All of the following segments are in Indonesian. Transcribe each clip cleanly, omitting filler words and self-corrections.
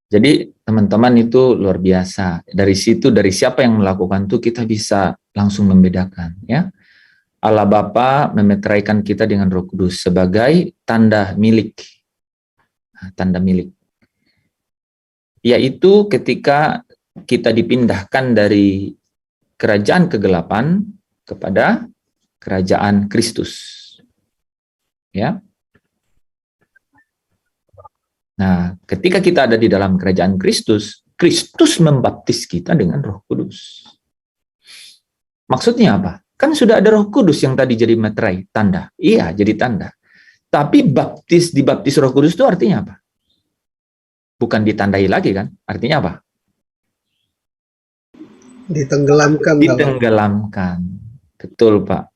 Jadi teman-teman itu luar biasa. Dari situ, dari siapa yang melakukan itu kita bisa langsung membedakan. Ya, Allah Bapa memeteraikan kita dengan Roh Kudus sebagai tanda milik. Tanda milik. Yaitu ketika kita dipindahkan dari kerajaan kegelapan kepada kerajaan Kristus. Ya. Nah, ketika kita ada di dalam kerajaan Kristus, Kristus membaptis kita dengan Roh Kudus. Maksudnya apa? Kan sudah ada Roh Kudus yang tadi jadi meterai, tanda. Iya, jadi tanda. Tapi dibaptis Roh Kudus itu artinya apa? Bukan ditandai lagi kan? Artinya apa? Ditenggelamkan. Ditenggelamkan. Betul, Pak.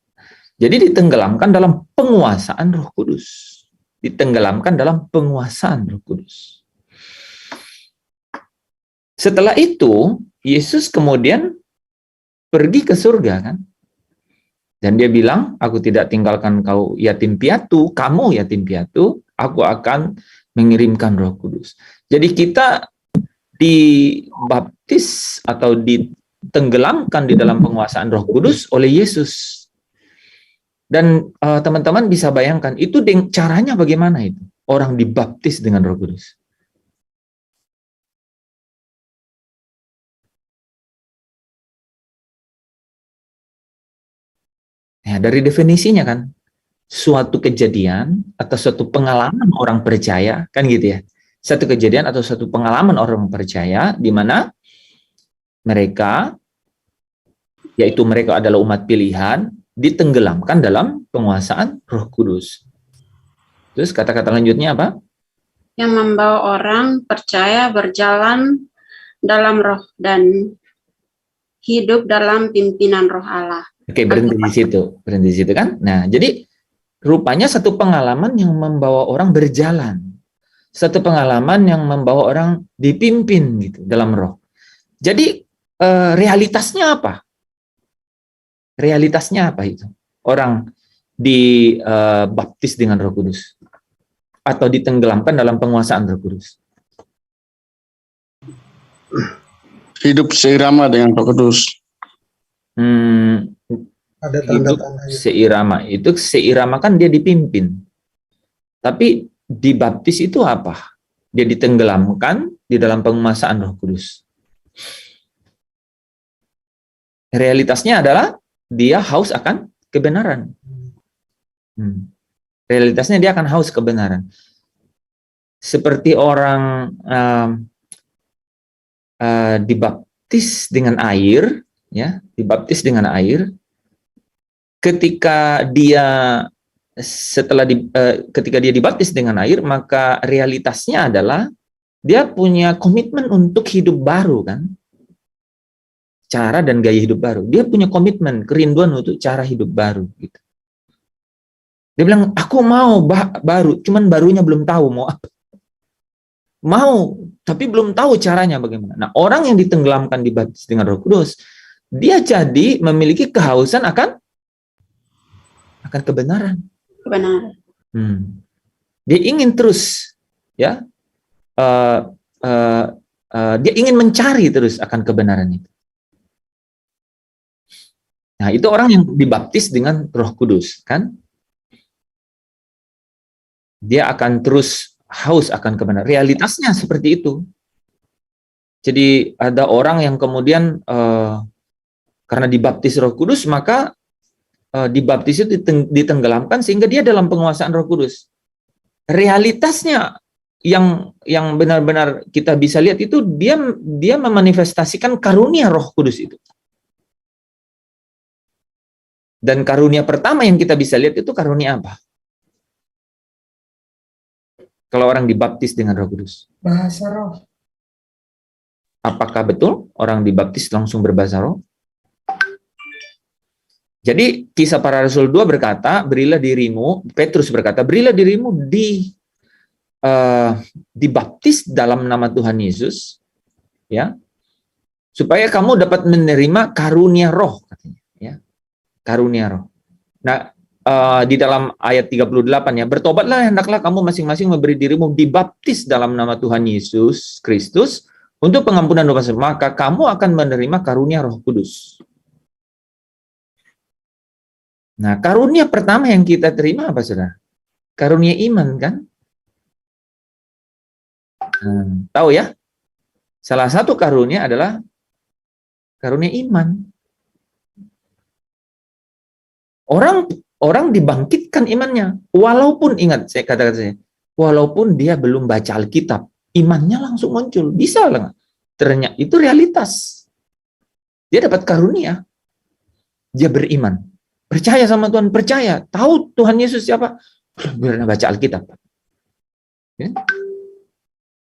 Jadi ditenggelamkan dalam penguasaan Roh Kudus. Ditenggelamkan dalam penguasaan Roh Kudus. Setelah itu, Yesus kemudian pergi ke surga kan? Dan dia bilang, aku tidak tinggalkan kau yatim piatu, kamu yatim piatu, aku akan mengirimkan Roh Kudus. Jadi kita dibaptis atau ditenggelamkan di dalam penguasaan Roh Kudus oleh Yesus. Dan teman-teman bisa bayangkan, itu caranya bagaimana itu? Orang dibaptis dengan Roh Kudus. Ya, dari definisinya kan, suatu kejadian atau suatu pengalaman orang percaya, kan gitu ya. Satu kejadian atau suatu pengalaman orang percaya, di mana mereka, yaitu mereka adalah umat pilihan, ditenggelamkan dalam penguasaan Roh Kudus. Terus kata-kata lanjutnya apa? Yang membawa orang percaya berjalan dalam roh dan hidup dalam pimpinan Roh Allah. Oke, berhenti di situ kan? Nah, jadi rupanya satu pengalaman yang membawa orang berjalan, satu pengalaman yang membawa orang dipimpin gitu dalam roh. Jadi realitasnya apa? Realitasnya apa itu? Orang dibaptis dengan Roh Kudus atau ditenggelamkan dalam penguasaan Roh Kudus? Hidup seirama dengan Roh Kudus. Ada Hidup tanda-tanda seirama. Itu seirama kan dia dipimpin. Tapi dibaptis itu apa? Dia ditenggelamkan di dalam penguasaan Roh Kudus. Realitasnya adalah dia haus akan kebenaran. Realitasnya dia akan haus kebenaran. Seperti orang dibaptis dengan air, ya, dibaptis dengan air. Ketika dia ketika dia dibaptis dengan air, maka realitasnya adalah dia punya komitmen untuk hidup baru kan. Cara dan gaya hidup baru. Dia punya komitmen, kerinduan untuk cara hidup baru gitu. Dia bilang, aku mau baru, cuman barunya belum tahu mau apa. Mau, tapi belum tahu caranya bagaimana. Nah, orang yang ditenggelamkan dibaptis dengan Roh Kudus, dia jadi memiliki kehausan akan kebenaran. Kebenaran. Dia ingin terus, ya, dia ingin mencari terus akan kebenaran itu. Nah, itu orang yang dibaptis dengan Roh Kudus, kan? Dia akan terus haus akan kebenaran. Realitasnya seperti itu. Jadi ada orang yang kemudian karena dibaptis Roh Kudus, maka dibaptis itu ditenggelamkan sehingga dia dalam penguasaan Roh Kudus. Realitasnya yang benar-benar kita bisa lihat itu dia memanifestasikan karunia Roh Kudus itu. Dan karunia pertama yang kita bisa lihat itu karunia apa? Kalau orang dibaptis dengan Roh Kudus. bahasa roh. Apakah betul orang dibaptis langsung berbahasa roh? Jadi Kisah Para Rasul 2 berkata, berilah dirimu, Petrus berkata, berilah dirimu dibaptis dalam nama Tuhan Yesus, ya, supaya kamu dapat menerima karunia roh, katanya, ya, karunia roh. Nah, di dalam ayat 38 ya, bertobatlah hendaklah kamu masing-masing memberi dirimu dibaptis dalam nama Tuhan Yesus Kristus untuk pengampunan dosa, maka kamu akan menerima karunia Roh Kudus. Nah, karunia pertama yang kita terima apa, saudara? Karunia iman, kan? Tahu ya? Salah satu karunia adalah karunia iman. Orang dibangkitkan imannya, walaupun ingat saya katakan saya, walaupun dia belum baca Alkitab, imannya langsung muncul. Bisa lah, ternyata itu realitas. Dia dapat karunia, dia beriman, percaya sama Tuhan, percaya, tahu Tuhan Yesus siapa, belum baca Alkitab. Ya?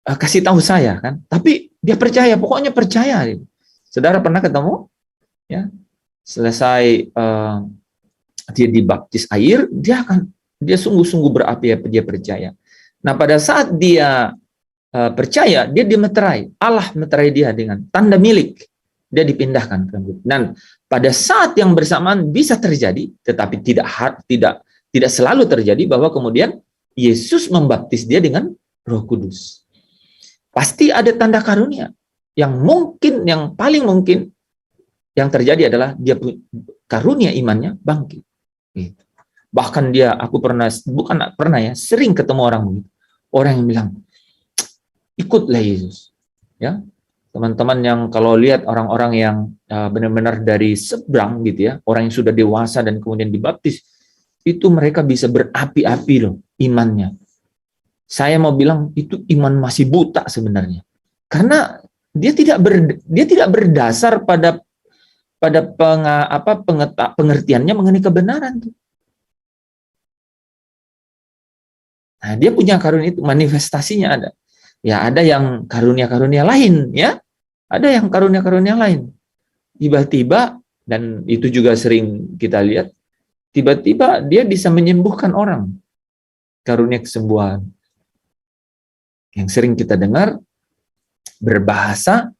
Kasih tahu saya kan, tapi dia percaya, pokoknya percaya. Saudara pernah ketemu, ya, selesai dia dibaptis air, dia sungguh-sungguh berapi-api, dia percaya. Nah, pada saat dia percaya, dia dimeterai, Allah meterai dia dengan tanda milik, dia dipindahkan. Dan pada saat yang bersamaan bisa terjadi, tetapi tidak selalu terjadi bahwa kemudian Yesus membaptis dia dengan Roh Kudus. Pasti ada tanda karunia yang paling mungkin yang terjadi adalah dia karunia imannya bangkit. Gitu. Bahkan sering ketemu orang begitu. Orang yang bilang, ikutlah Yesus. Ya, teman-teman yang kalau lihat orang-orang yang benar-benar dari seberang gitu ya, orang yang sudah dewasa dan kemudian dibaptis, itu mereka bisa berapi-api loh imannya. Saya mau bilang itu iman masih buta sebenarnya, karena dia tidak berdasar pada pengertiannya mengenai kebenaran tuh. Nah, dia punya karunia itu, manifestasinya ada. Ya, ada yang karunia-karunia lain, ya. Ada yang karunia-karunia lain. Tiba-tiba, dan itu juga sering kita lihat, tiba-tiba dia bisa menyembuhkan orang. Karunia kesembuhan. Yang sering kita dengar, berbahasa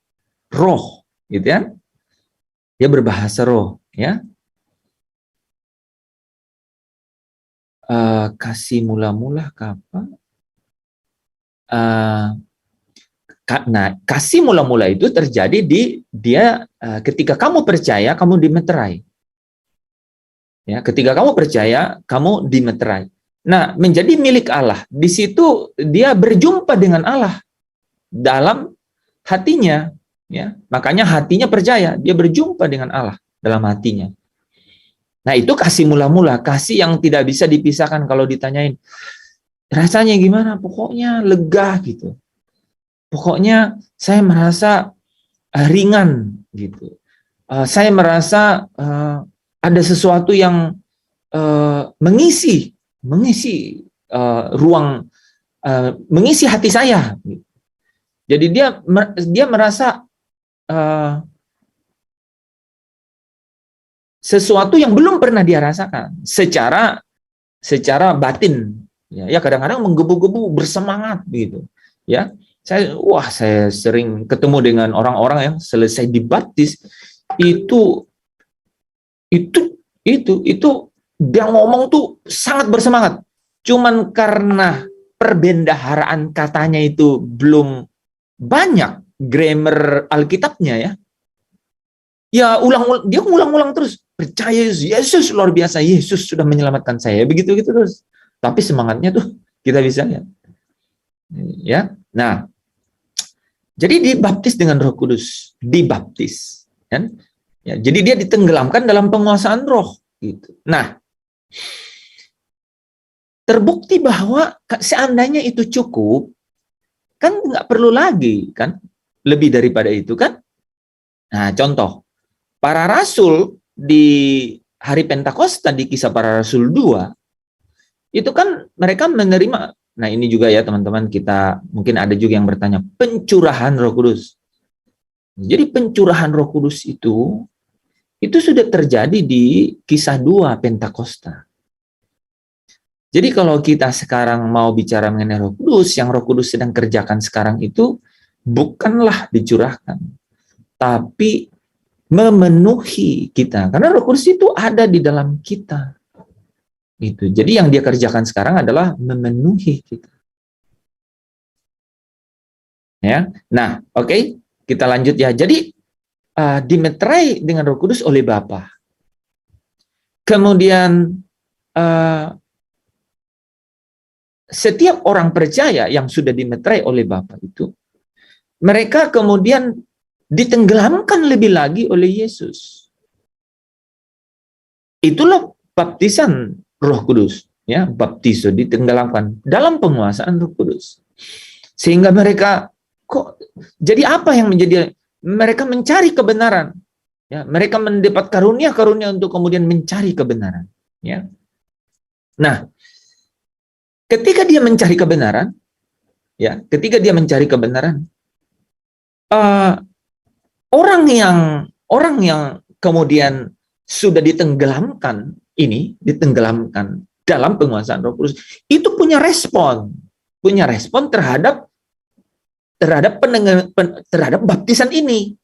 roh, gitu ya. Dia berbahasa roh, ya. Kasih mula-mula kapan? Nah, kasih mula-mula itu terjadi ketika kamu percaya, kamu dimeterai. Ya, ketika kamu percaya, kamu dimeterai. Nah, menjadi milik Allah. Di situ dia berjumpa dengan Allah dalam hatinya, ya. Makanya hatinya percaya, dia berjumpa dengan Allah dalam hatinya. Nah, itu kasih mula-mula, kasih yang tidak bisa dipisahkan. Kalau ditanyain rasanya gimana, pokoknya lega gitu. Pokoknya saya merasa ringan gitu. Saya merasa ada sesuatu yang mengisi ruang, mengisi hati saya. Jadi dia merasa sesuatu yang belum pernah dia rasakan secara batin. Ya, kadang-kadang menggebu-gebu, bersemangat gitu. Ya, saya sering ketemu dengan orang-orang yang selesai dibaptis itu dia ngomong tuh sangat bersemangat. Cuman karena perbendaharaan katanya itu belum banyak grammar Alkitabnya ya. Ya dia ulang-ulang terus, percaya Yesus luar biasa, Yesus sudah menyelamatkan saya, begitu terus. Tapi semangatnya tuh kita bisa lihat. Ya. Nah, jadi dibaptis dengan Roh Kudus, dibaptis, kan? Ya, jadi dia ditenggelamkan dalam penguasaan Roh gitu. Nah, terbukti bahwa seandainya itu cukup, kan nggak perlu lagi kan lebih daripada itu kan. Nah, contoh para rasul di hari Pentakosta di Kisah Para Rasul 2 itu kan mereka menerima. Nah, ini juga ya teman-teman, kita mungkin ada juga yang bertanya pencurahan Roh Kudus. Jadi pencurahan Roh Kudus itu sudah terjadi di Kisah 2 Pentakosta. Jadi kalau kita sekarang mau bicara mengenai Roh Kudus, yang Roh Kudus sedang kerjakan sekarang itu bukanlah dicurahkan, tapi memenuhi kita. Karena Roh Kudus itu ada di dalam kita. Gitu. Jadi yang dia kerjakan sekarang adalah memenuhi kita. Ya. Nah, oke, kita lanjut ya. Jadi dimeterai dengan Roh Kudus oleh Bapa. Kemudian setiap orang percaya yang sudah dimeterai oleh Bapa itu, mereka kemudian ditenggelamkan lebih lagi oleh Yesus. Itulah baptisan Roh Kudus, ya, baptiso, ditenggelamkan dalam penguasaan Roh Kudus. Sehingga mereka jadi apa yang menjadi, mereka mencari kebenaran, ya, mereka mendapat karunia-karunia untuk kemudian mencari kebenaran, ya. Nah, ketika dia mencari kebenaran, ya, ketika dia mencari kebenaran, orang yang kemudian sudah ditenggelamkan dalam penguasaan Roh Kudus, itu punya respon terhadap baptisan ini.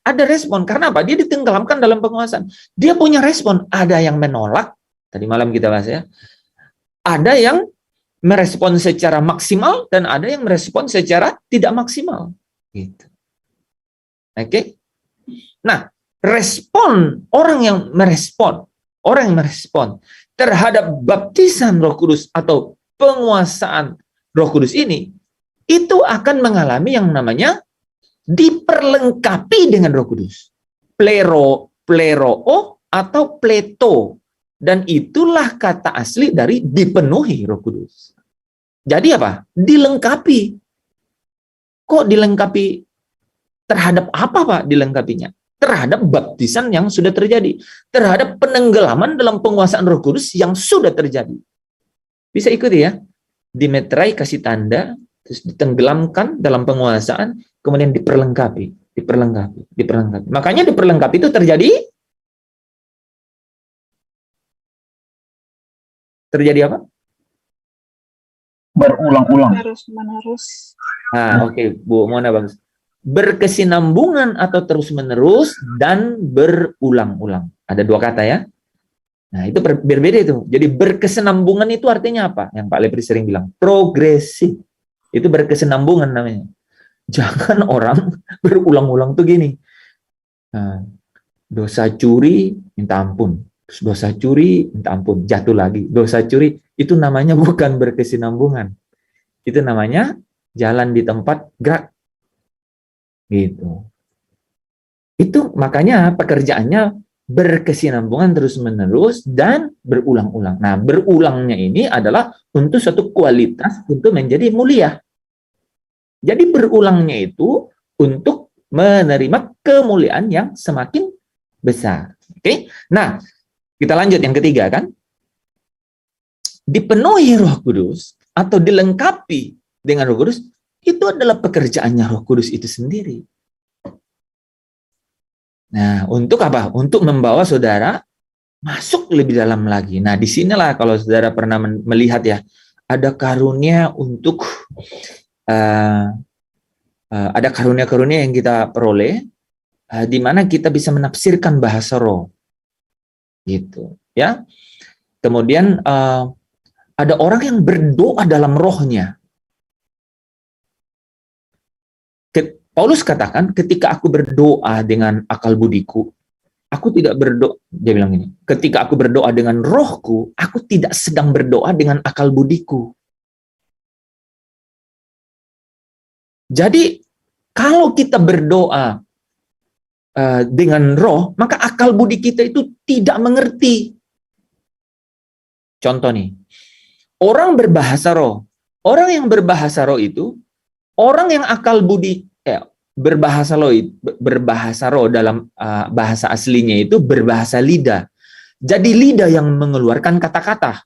Ada respon, karena apa? Dia ditenggelamkan dalam penguasaan. Dia punya respon. Ada yang menolak, tadi malam kita bahas ya. Ada yang merespon secara maksimal dan ada yang merespon secara tidak maksimal. Gitu. Oke. Nah, orang yang merespon terhadap baptisan Roh Kudus atau penguasaan Roh Kudus ini, itu akan mengalami yang namanya diperlengkapi dengan Roh Kudus. Pleroo atau pleto. Dan itulah kata asli dari dipenuhi Roh Kudus. Jadi apa? Dilengkapi. Kok dilengkapi? Terhadap apa, Pak, dilengkapinya? Terhadap baptisan yang sudah terjadi. Terhadap penenggelaman dalam penguasaan Roh Kudus yang sudah terjadi. Bisa ikuti ya? Dimeterai, kasih tanda, terus ditenggelamkan dalam penguasaan, kemudian diperlengkapi. Makanya diperlengkapi itu terjadi apa? Berulang-ulang. Terus-menerus. Oke, Bu Mona, bagus. Berkesinambungan atau terus-menerus dan berulang-ulang. Ada dua kata ya. Nah, itu berbeda itu. Jadi berkesinambungan itu artinya apa? Yang Pak Lepri sering bilang, progresif. Itu berkesinambungan namanya. Jangan orang berulang-ulang tuh gini. Dosa curi, minta ampun. Terus dosa curi, minta ampun. Jatuh lagi. Dosa curi, itu namanya bukan berkesinambungan. Itu namanya jalan di tempat gerak. Gitu. Itu makanya pekerjaannya berkesinambungan terus-menerus dan berulang-ulang. Nah, berulangnya ini adalah untuk suatu kualitas untuk menjadi mulia. Jadi berulangnya itu untuk menerima kemuliaan yang semakin besar. Oke? Nah, kita lanjut yang ketiga kan. Dipenuhi Roh Kudus atau dilengkapi dengan Roh Kudus, itu adalah pekerjaannya Roh Kudus itu sendiri. Nah, untuk apa? Untuk membawa saudara masuk lebih dalam lagi. Nah, disinilah kalau saudara pernah melihat ya, ada karunia untuk ada karunia-karunia yang kita peroleh, di mana kita bisa menafsirkan bahasa roh, gitu, ya. Kemudian ada orang yang berdoa dalam rohnya. Paulus katakan, ketika aku berdoa dengan akal budiku, aku tidak berdoa, dia bilang ini, ketika aku berdoa dengan rohku, aku tidak sedang berdoa dengan akal budiku. Jadi, kalau kita berdoa dengan roh, maka akal budi kita itu tidak mengerti. Contoh nih, orang berbahasa roh. Orang yang berbahasa roh itu, orang yang akal budi, berbahasa roh dalam bahasa aslinya itu berbahasa lidah. Jadi lidah yang mengeluarkan kata-kata.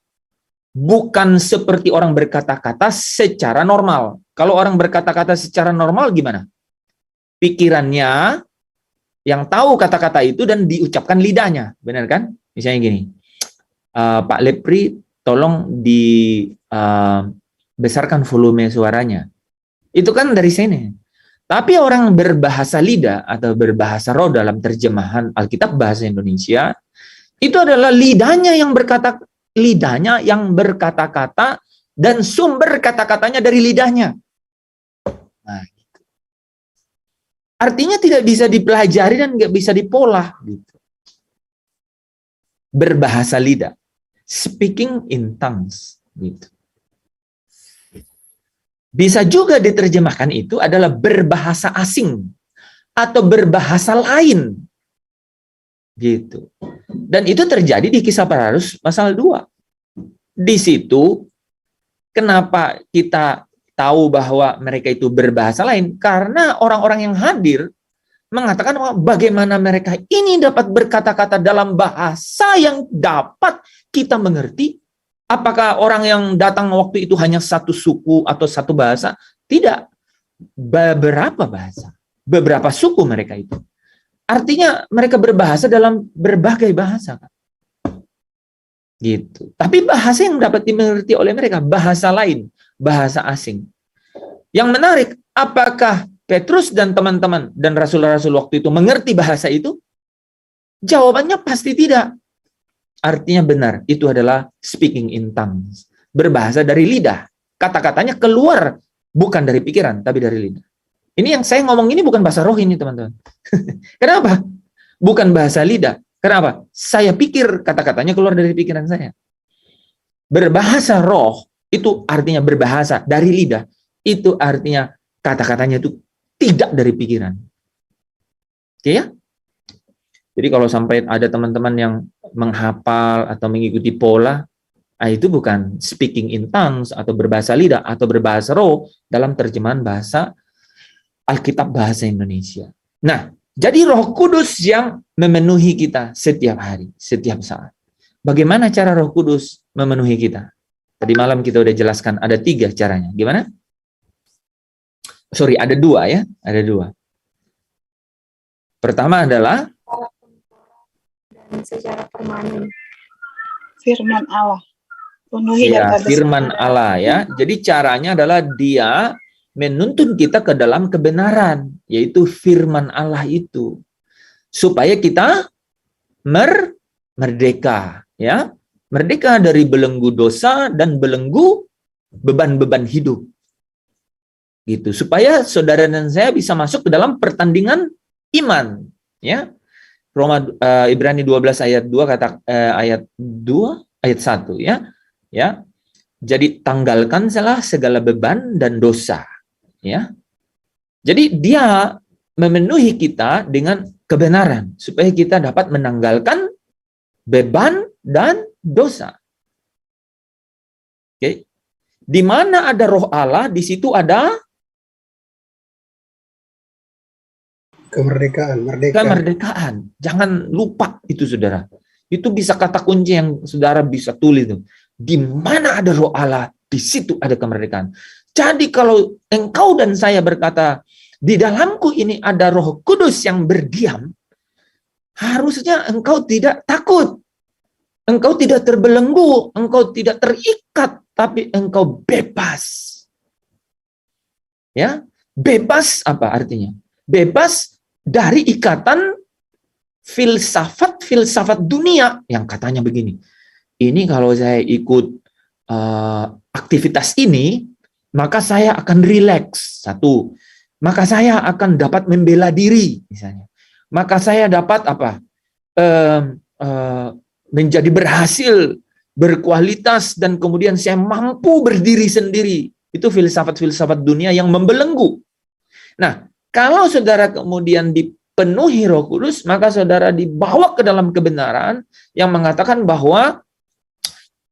Bukan seperti orang berkata-kata secara normal. Kalau orang berkata-kata secara normal gimana? Pikirannya yang tahu kata-kata itu dan diucapkan lidahnya. Benar kan? Misalnya gini, Pak Lepri tolong dibesarkan volume suaranya. Itu kan dari sini. Tapi orang berbahasa lidah atau berbahasa roh dalam terjemahan Alkitab bahasa Indonesia, itu adalah lidahnya yang berkata lidahnya yang berkata-kata dan sumber kata-katanya dari lidahnya. Nah, gitu. Artinya tidak bisa dipelajari dan nggak bisa dipola. Gitu. Berbahasa lidah, speaking in tongues. Gitu. Bisa juga diterjemahkan itu adalah berbahasa asing atau berbahasa lain. Gitu. Dan itu terjadi di Kisah Para Rasul pasal 2. Di situ kenapa kita tahu bahwa mereka itu berbahasa lain? Karena orang-orang yang hadir mengatakan bahwa bagaimana mereka ini dapat berkata-kata dalam bahasa yang dapat kita mengerti. Apakah orang yang datang waktu itu hanya satu suku atau satu bahasa? Tidak. Beberapa bahasa. Beberapa suku mereka itu. Artinya mereka berbahasa dalam berbagai bahasa. Gitu. Tapi bahasa yang dapat dimengerti oleh mereka, bahasa lain, bahasa asing. Yang menarik, apakah Petrus dan teman-teman dan rasul-rasul waktu itu mengerti bahasa itu? Jawabannya pasti tidak. Artinya benar, itu adalah speaking in tongues. Berbahasa dari lidah. Kata-katanya keluar bukan dari pikiran, tapi dari lidah. Ini yang saya ngomong ini bukan bahasa roh ini, teman-teman. Kenapa? Bukan bahasa lidah. Kenapa? Saya pikir kata-katanya keluar dari pikiran saya. Berbahasa roh itu artinya berbahasa dari lidah. Itu artinya kata-katanya itu tidak dari pikiran. Oke ya? Jadi kalau sampai ada teman-teman yang menghafal atau mengikuti pola, itu bukan speaking in tongues atau berbahasa lidah atau berbahasa roh dalam terjemahan bahasa Alkitab bahasa Indonesia. Nah, jadi Roh Kudus yang memenuhi kita setiap hari, setiap saat. Bagaimana cara Roh Kudus memenuhi kita? Tadi malam kita udah jelaskan ada 3 caranya. Gimana? Sorry, ada 2 ya. Ada 2. Pertama adalah dan secara permanen. Firman Allah. Penuhi ya, dan firman Allah ya. Jadi caranya adalah dia menuntun kita ke dalam kebenaran, yaitu firman Allah itu. Supaya kita merdeka, ya. Merdeka dari belenggu dosa dan belenggu beban-beban hidup. Gitu. Supaya saudara dan saya bisa masuk ke dalam pertandingan iman, ya. Ibrani 12 ayat 2 ayat 1 ya. Ya. Jadi tanggalkan segala beban dan dosa. Ya, jadi dia memenuhi kita dengan kebenaran supaya kita dapat menanggalkan beban dan dosa. Oke, di mana ada Roh Allah, di situ ada kemerdekaan. Jangan lupa itu, saudara. Itu bisa kata kunci yang saudara bisa tulis itu. Di mana ada Roh Allah, di situ ada kemerdekaan. Jadi kalau engkau dan saya berkata, di dalamku ini ada Roh Kudus yang berdiam, harusnya engkau tidak takut. Engkau tidak terbelenggu, engkau tidak terikat, tapi engkau bebas. Ya, bebas apa artinya? Bebas dari ikatan filsafat dunia yang katanya begini. Ini kalau saya ikut aktivitas ini, maka saya akan rileks, 1. Maka saya akan dapat membela diri, misalnya. Maka saya dapat apa? Menjadi berhasil, berkualitas, dan kemudian saya mampu berdiri sendiri. Itu filsafat-filsafat dunia yang membelenggu. Nah, kalau saudara kemudian dipenuhi Roh Kudus, maka saudara dibawa ke dalam kebenaran yang mengatakan bahwa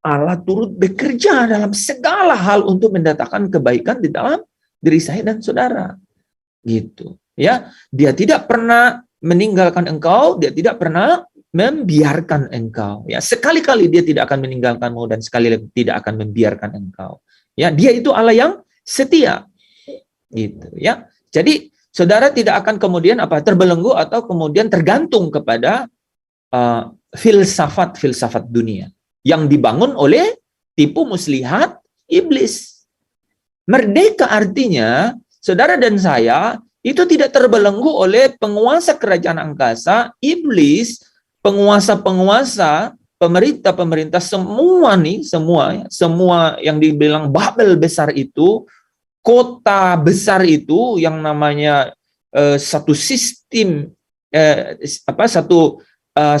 Allah turut bekerja dalam segala hal untuk mendatangkan kebaikan di dalam diri saya dan saudara. Gitu. Ya, dia tidak pernah meninggalkan engkau, dia tidak pernah membiarkan engkau. Ya, sekali-kali dia tidak akan meninggalkanmu dan sekali lagi tidak akan membiarkan engkau. Ya, dia itu Allah yang setia. Gitu, ya. Jadi, saudara tidak akan kemudian terbelenggu atau kemudian tergantung kepada filsafat dunia yang dibangun oleh tipu muslihat iblis. Merdeka artinya, saudara dan saya itu tidak terbelenggu oleh penguasa kerajaan angkasa, iblis, penguasa-penguasa, pemerintah semua nih, semua yang dibilang Babel besar itu, kota besar itu yang namanya satu sistem satu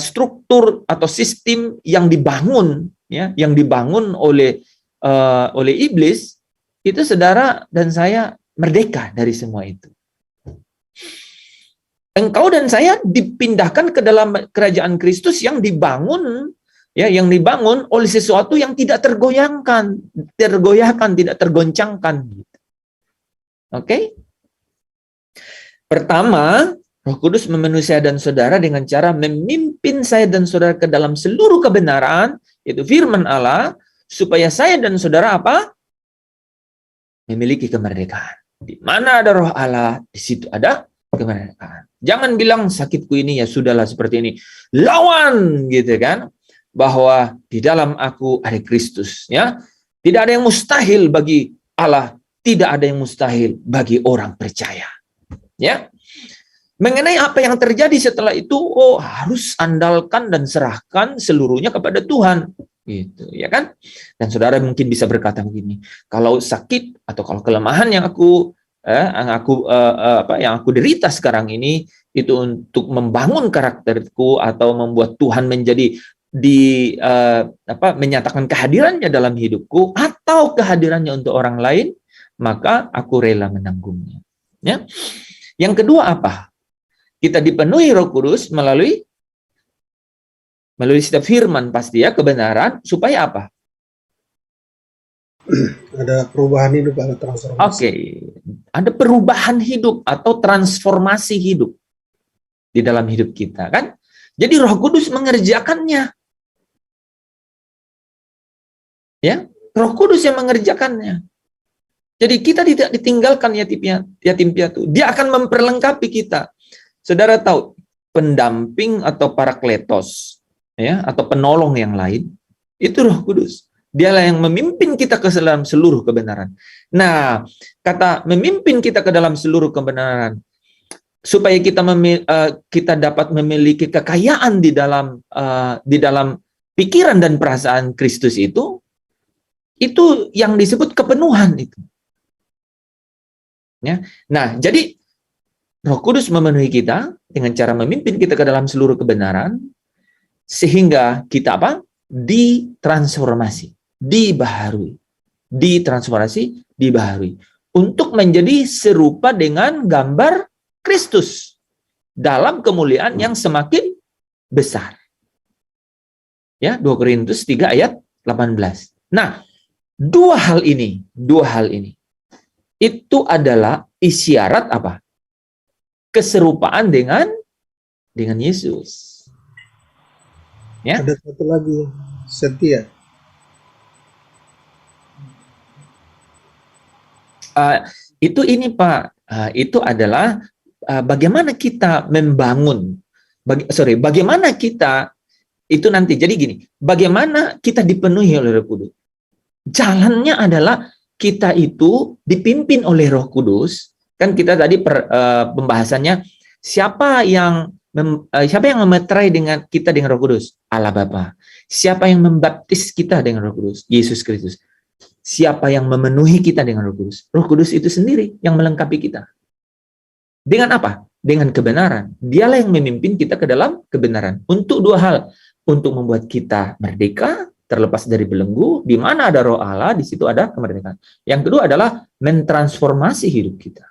struktur atau sistem yang dibangun oleh iblis, itu saudara dan saya merdeka dari semua itu. Engkau dan saya dipindahkan ke dalam kerajaan Kristus yang dibangun oleh sesuatu yang tidak tergoyahkan, tidak tergoncangkan. Oke? Pertama, Roh Kudus memenuhi saya dan saudara dengan cara memimpin saya dan saudara ke dalam seluruh kebenaran, yaitu firman Allah, supaya saya dan saudara apa? Memiliki kemerdekaan. Di mana ada Roh Allah, di situ ada kemerdekaan. Jangan bilang sakitku ini ya sudahlah seperti ini. Lawan gitu kan, bahwa di dalam aku ada Kristus, ya. Tidak ada yang mustahil bagi Allah, tidak ada yang mustahil bagi orang percaya. Ya. Mengenai apa yang terjadi setelah itu, harus andalkan dan serahkan seluruhnya kepada Tuhan. Gitu, ya kan? Dan saudara mungkin bisa berkata begini, kalau sakit atau kalau kelemahan yang aku derita sekarang ini itu untuk membangun karakterku atau membuat Tuhan menjadi menyatakan kehadirannya dalam hidupku atau kehadirannya untuk orang lain, maka aku rela menanggungnya. Ya. Yang kedua apa? Kita dipenuhi Roh Kudus melalui setiap firman pasti ya, kebenaran, supaya apa? Ada perubahan hidup, ada transformasi. Oke. Ada perubahan hidup atau transformasi hidup di dalam hidup kita, kan? Jadi Roh Kudus mengerjakannya. Ya, Roh Kudus yang mengerjakannya. Jadi kita tidak ditinggalkan yatim piatu. Dia akan memperlengkapi kita. Saudara tahu, pendamping atau parakletos, ya, atau penolong yang lain, itu Roh Kudus. Dialah yang memimpin kita ke dalam seluruh kebenaran. Nah, kata memimpin kita ke dalam seluruh kebenaran, supaya kita dapat memiliki kekayaan di dalam pikiran dan perasaan Kristus itu yang disebut kepenuhan itu. Ya. Nah, jadi Roh Kudus memenuhi kita dengan cara memimpin kita ke dalam seluruh kebenaran, sehingga kita apa? Ditransformasi, dibaharui. Ditransformasi, dibaharui. Untuk menjadi serupa dengan gambar Kristus dalam kemuliaan yang semakin besar. Ya, 2 Korintus 3 ayat 18. Nah, dua hal ini itu adalah isyarat apa? Keserupaan dengan Yesus. Ya. Ada satu lagi, setia. Itu ini Pak, itu adalah bagaimana kita membangun, bagaimana kita itu nanti. Jadi gini, bagaimana kita dipenuhi oleh Roh Kudus? Jalannya adalah kita itu dipimpin oleh Roh Kudus. Kan kita tadi pembahasannya siapa yang memeterai dengan kita dengan Roh Kudus? Allah Bapa. Siapa yang membaptis kita dengan Roh Kudus? Yesus Kristus. Siapa yang memenuhi kita dengan Roh Kudus? Roh Kudus itu sendiri yang melengkapi kita. Dengan apa? Dengan kebenaran. Dialah yang memimpin kita ke dalam kebenaran. Untuk dua hal. Untuk membuat kita merdeka, terlepas dari belenggu. Di mana ada Roh Allah, di situ ada kemerdekaan. Yang kedua adalah mentransformasi hidup kita.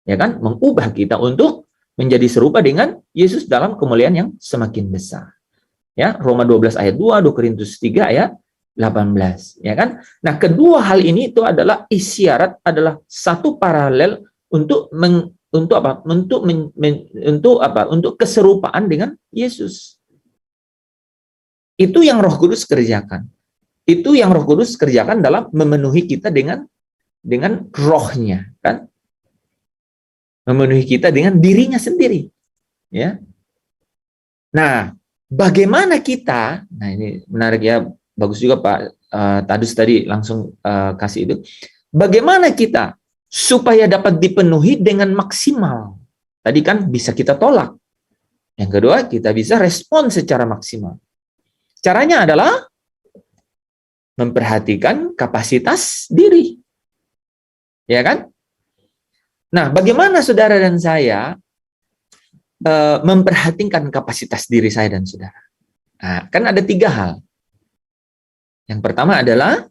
Ya kan, mengubah kita untuk menjadi serupa dengan Yesus dalam kemuliaan yang semakin besar. Ya, Roma 12 ayat 2, 2 Korintus 3 ayat 18, ya kan? Nah, kedua hal ini itu adalah isyarat, adalah satu paralel untuk keserupaan dengan Yesus. Itu yang Roh Kudus kerjakan. Itu yang Roh Kudus kerjakan dalam memenuhi kita dengan rohnya, kan? Memenuhi kita dengan dirinya sendiri, ya. Nah, bagaimana kita? Nah, ini menarik ya, bagus juga Pak Tadus tadi langsung kasih itu. Bagaimana kita supaya dapat dipenuhi dengan maksimal? Tadi kan bisa kita tolak. Yang kedua, kita bisa respon secara maksimal. Caranya adalah memperhatikan kapasitas diri. Ya kan? Nah, bagaimana saudara dan saya memperhatikan kapasitas diri saya dan saudara? Nah, kan ada 3 hal. Yang pertama adalah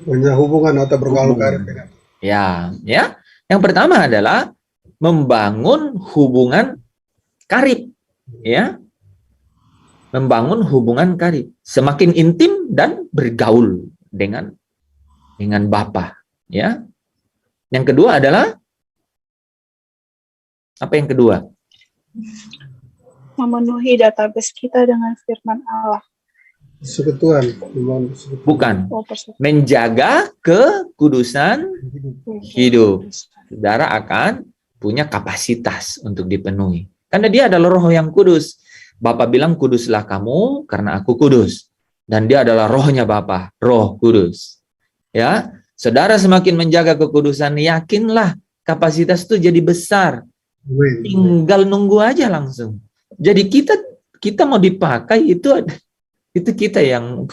punya hubungan atau bergaul karib dengan ya. Yang pertama adalah membangun hubungan karib, ya. Membangun hubungan karib, semakin intim dan bergaul dengan Bapa, ya. Yang kedua adalah apa yang kedua? Memenuhi database kita dengan firman Allah. persekutuan. Bukan. Oh, persekutuan. Menjaga kekudusan hidup. Saudara akan punya kapasitas untuk dipenuhi. Karena dia adalah Roh yang kudus. Bapa bilang, kuduslah kamu karena aku kudus. Dan dia adalah rohnya Bapa, Roh Kudus. Ya, saudara semakin menjaga kekudusan, yakinlah kapasitas itu jadi besar. Tinggal nunggu aja langsung. Jadi kita mau dipakai itu kita yang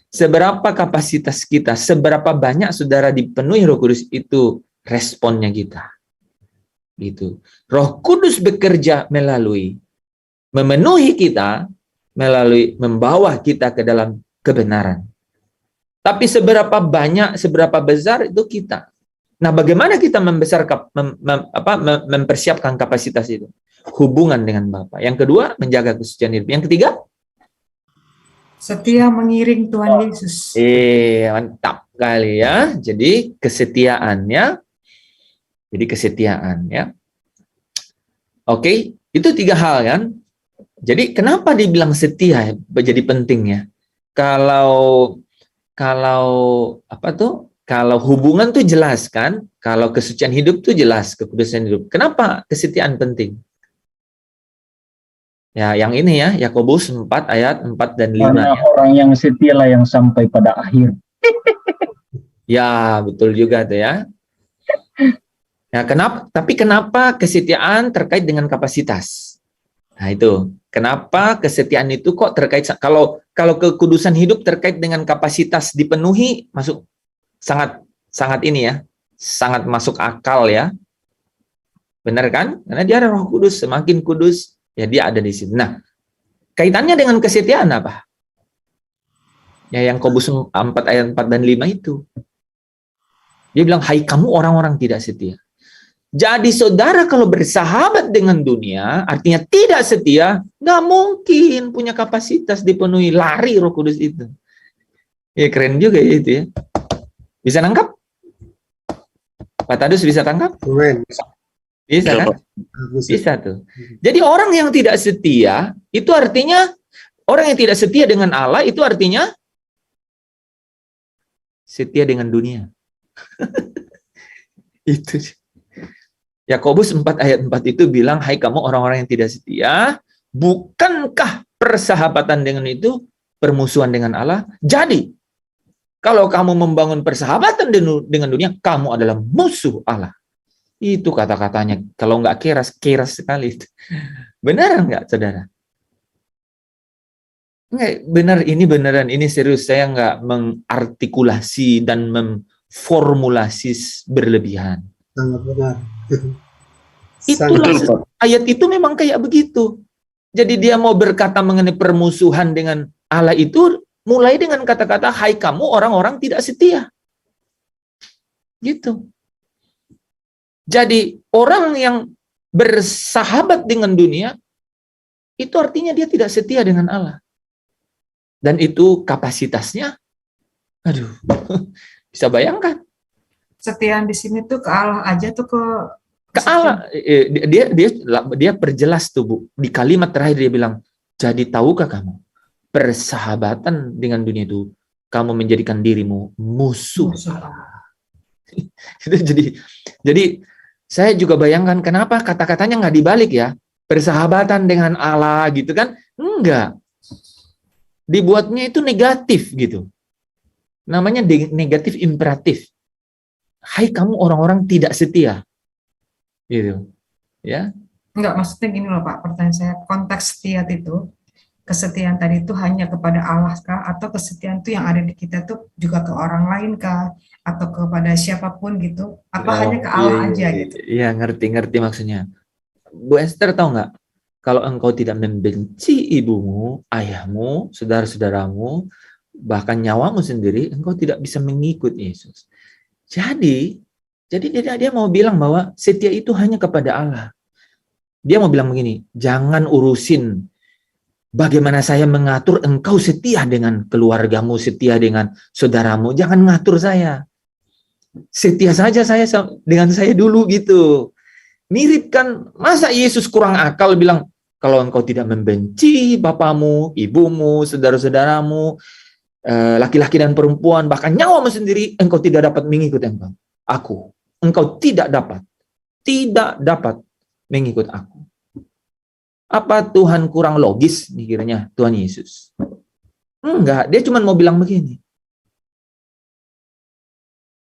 seberapa kapasitas kita, seberapa banyak saudara dipenuhi Roh Kudus, itu responnya kita. Gitu. Roh Kudus bekerja memenuhi kita, melalui membawa kita ke dalam kebenaran. Tapi seberapa banyak, seberapa besar itu kita. Nah, bagaimana kita mempersiapkan kapasitas itu? Hubungan dengan Bapa. Yang kedua, menjaga kesucian hidup. Yang ketiga, setia mengiring Tuhan Yesus. Mantap kali ya. Jadi kesetiaan ya. Oke, itu 3 hal kan. Jadi kenapa dibilang setia jadi penting ya? Kalau hubungan tuh jelas kan, kalau kesucian hidup tuh jelas, kekudusan hidup. Kenapa kesetiaan penting? Ya, yang ini ya, Yakobus 4 ayat 4 dan 5 Karena ya. orang yang setialah yang sampai pada akhir. Ya, betul juga tuh ya. Ya, tapi kenapa kesetiaan terkait dengan kapasitas? Nah, itu. Kenapa kesetiaan itu kok terkait, kalau kekudusan hidup terkait dengan kapasitas dipenuhi, masuk sangat ini ya, sangat masuk akal ya. Benar kan? Karena dia ada Roh Kudus, semakin kudus ya dia ada di situ. Nah, kaitannya dengan kesetiaan apa? Ya, yang Yakobus 4 ayat 4 dan 5 itu. Dia bilang, "Hai kamu orang-orang tidak setia." Jadi saudara kalau bersahabat dengan dunia, artinya tidak setia, nggak mungkin punya kapasitas dipenuhi, lari Roh Kudus itu. Ya keren juga ya itu ya. Bisa nangkap? Pak Tadus bisa tangkap? Bisa kan? Bisa tuh. Jadi orang yang tidak setia, itu artinya, orang yang tidak setia dengan Allah, itu artinya setia dengan dunia. Itu Yakobus 4 ayat 4 itu bilang, "Hai kamu orang-orang yang tidak setia, bukankah persahabatan dengan itu permusuhan dengan Allah? Jadi, kalau kamu membangun persahabatan dengan dunia, kamu adalah musuh Allah." Itu kata-katanya. Kalau nggak keras sekali. Benar nggak, saudara? Nggak, benar, ini beneran, ini serius. Saya nggak mengartikulasi dan memformulasi berlebihan. Sangat benar. Itulah ayat itu memang kayak begitu. Jadi dia mau berkata mengenai permusuhan dengan Allah itu mulai dengan kata-kata, "Hai kamu orang-orang tidak setia." Gitu. Jadi orang yang bersahabat dengan dunia itu artinya dia tidak setia dengan Allah. Dan itu kapasitasnya, aduh, bisa bayangkan. Kesetiaan di sini tuh ke Allah aja tuh Ke Allah, dia perjelas tuh Bu, di kalimat terakhir dia bilang, "Jadi tahukah kamu, persahabatan dengan dunia itu kamu menjadikan dirimu musuh." Jadi saya juga bayangkan kenapa kata-katanya nggak dibalik ya, persahabatan dengan Allah gitu kan? Enggak, dibuatnya itu negatif gitu, namanya negatif imperatif. Hai kamu orang-orang tidak setia. Gitu. Ya. Enggak, maksudnya gini loh Pak, pertanyaan saya, konteks setia itu, kesetiaan tadi itu hanya kepada Allah kah, atau kesetiaan itu yang ada di kita tuh juga ke orang lain kah, atau kepada siapapun gitu, apa hanya ke Allah aja gitu? Iya, ngerti maksudnya. Bu Esther tahu nggak? Kalau engkau tidak membenci ibumu, ayahmu, saudara-saudaramu, bahkan nyawamu sendiri, engkau tidak bisa mengikut Yesus. Jadi dia mau bilang bahwa setia itu hanya kepada Allah. Dia mau bilang begini, jangan urusin bagaimana saya mengatur engkau setia dengan keluargamu, setia dengan saudaramu. Jangan ngatur saya. Setia saja saya dengan saya dulu gitu. Mirip kan, masa Yesus kurang akal bilang, kalau engkau tidak membenci bapamu, ibumu, saudara-saudaramu, laki-laki dan perempuan, bahkan nyawamu sendiri, engkau tidak dapat mengikut aku. Engkau tidak dapat mengikut aku. Apa Tuhan kurang logis mikirnya Tuhan Yesus? Enggak, dia cuma mau bilang begini.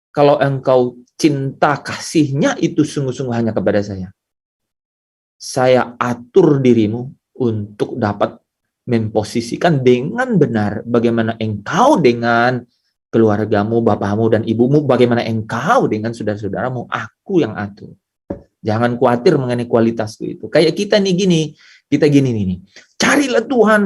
Kalau engkau cinta kasihnya itu sungguh-sungguh hanya kepada saya atur dirimu untuk dapat memposisikan dengan benar bagaimana engkau dengan keluargamu, bapamu dan ibumu, bagaimana engkau dengan saudara-saudaramu, aku yang atur. Jangan khawatir mengenai kualitasku itu. Kayak kita gini nih. Carilah Tuhan.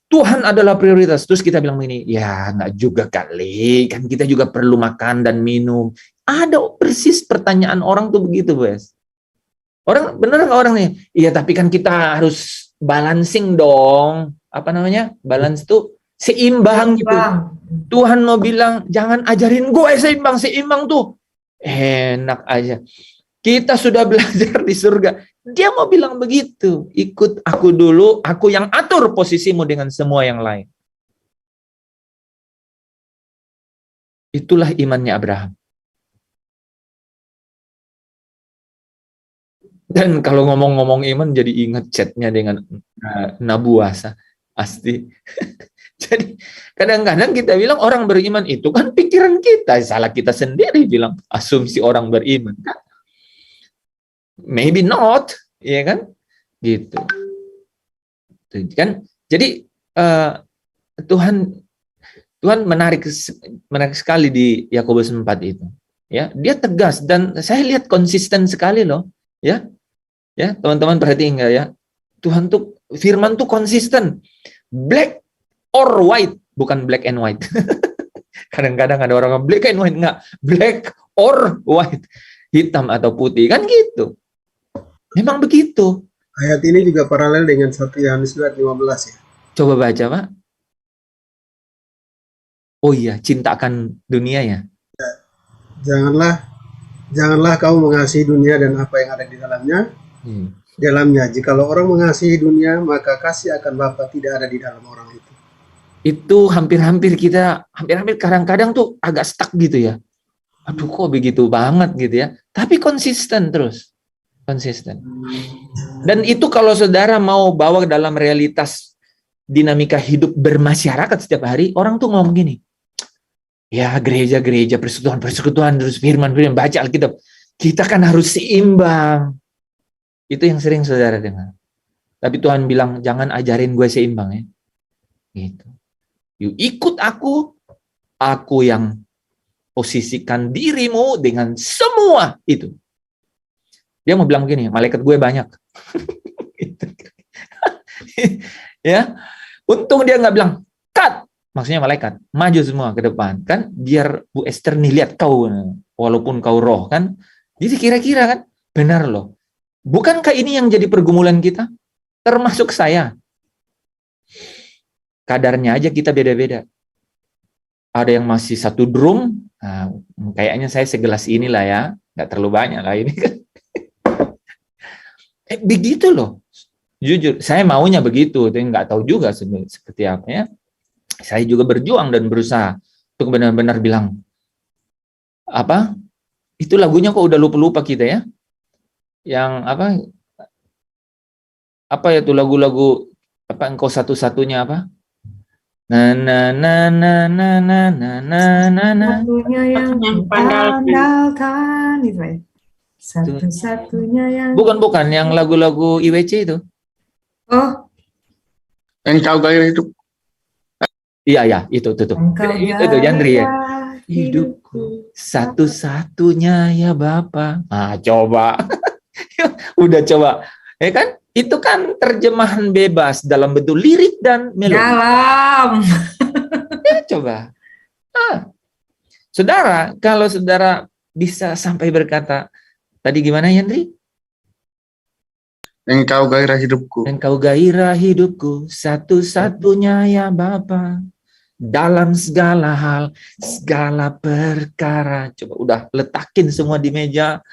Tuhan adalah prioritas. Terus kita bilang begini, ya nggak juga kali. Kan kita juga perlu makan dan minum. Ada persis pertanyaan orang tuh begitu, Bes. Orang, bener nggak orang nih? Iya, tapi kan kita harus balancing dong. Apa namanya? Balance tuh seimbang gitu. Tuhan mau bilang, jangan ajarin gue seimbang tuh. Enak aja. Kita sudah belajar di surga. Dia mau bilang begitu. Ikut aku dulu, aku yang atur posisimu dengan semua yang lain. Itulah imannya Abraham. Dan kalau ngomong-ngomong iman, jadi ingat chatnya dengan Nabuasa. Pasti. Jadi kadang-kadang kita bilang orang beriman itu kan pikiran kita. Salah kita sendiri bilang asumsi orang beriman. Maybe not, ya kan? Gitu. Kan? Jadi Tuhan menarik sekali di Yakobus 4 itu. Ya, dia tegas dan saya lihat konsisten sekali loh, ya. Ya, teman-teman perhatiin enggak ya? Tuhan tuh firman tuh konsisten. Black or white, bukan black and white. Kadang-kadang ada orang black and white, enggak. Black or white. Hitam atau putih, kan gitu. Memang begitu. Ayat ini juga paralel dengan 1 Yohanes 15 ya. Coba baca, Pak. Oh iya, cintakan dunia ya. Janganlah kamu mengasihi dunia dan apa yang ada di dalamnya. Jikalau orang mengasihi dunia, maka kasih akan Bapa tidak ada di dalam orang itu. Itu hampir-hampir kadang-kadang tuh agak stuck gitu ya. Aduh, kok begitu banget gitu ya. Tapi konsisten terus. Konsisten. Dan itu kalau saudara mau bawa dalam realitas dinamika hidup bermasyarakat setiap hari, orang tuh ngomong gini, ya gereja-gereja, persekutuan, terus firman, baca Alkitab, kita kan harus seimbang. Itu yang sering saudara dengar. Tapi Tuhan bilang, jangan ajarin gue seimbang ya. Gitu. You ikut aku yang posisikan dirimu dengan semua itu. Dia mau bilang gini, malaikat gue banyak. Ya, untung dia nggak bilang cut, maksudnya malaikat maju semua ke depan kan, biar Bu Esther nih lihat kau, walaupun kau roh kan. Jadi kira-kira kan benar loh. Bukankah ini yang jadi pergumulan kita? Termasuk saya. Kadarnya aja kita beda-beda. Ada yang masih satu drum, nah, kayaknya saya segelas inilah ya, nggak terlalu banyak lah ini kan. Begitu loh, jujur saya maunya begitu, tapi nggak tahu juga seperti apa ya. Saya juga berjuang dan berusaha untuk benar-benar bilang apa itu lagunya kok udah lupa kita ya, yang apa ya tuh lagu-lagu apa engkau satu-satunya apa na na na na na na na na na na Satunya yang Yang pandalkan. andalkan gitu ya. Satu-satunya yang... Bukan yang lagu-lagu IWC itu. Oh, Engkau gairah hidup. Iya, itu tuh. engkau Itu Yandri ya. gairah Hidupku satu-satunya ya Bapa. Ah, coba. Udah coba. Ya kan? Itu kan terjemahan bebas dalam bentuk lirik dan melodi. Dalam. Ya, coba. Saudara, kalau saudara bisa sampai berkata, tadi gimana Yandri? Engkau gairah hidupku. Engkau gairah hidupku, satu-satunya ya Bapa. Dalam segala hal, segala perkara. Coba udah letakin semua di meja.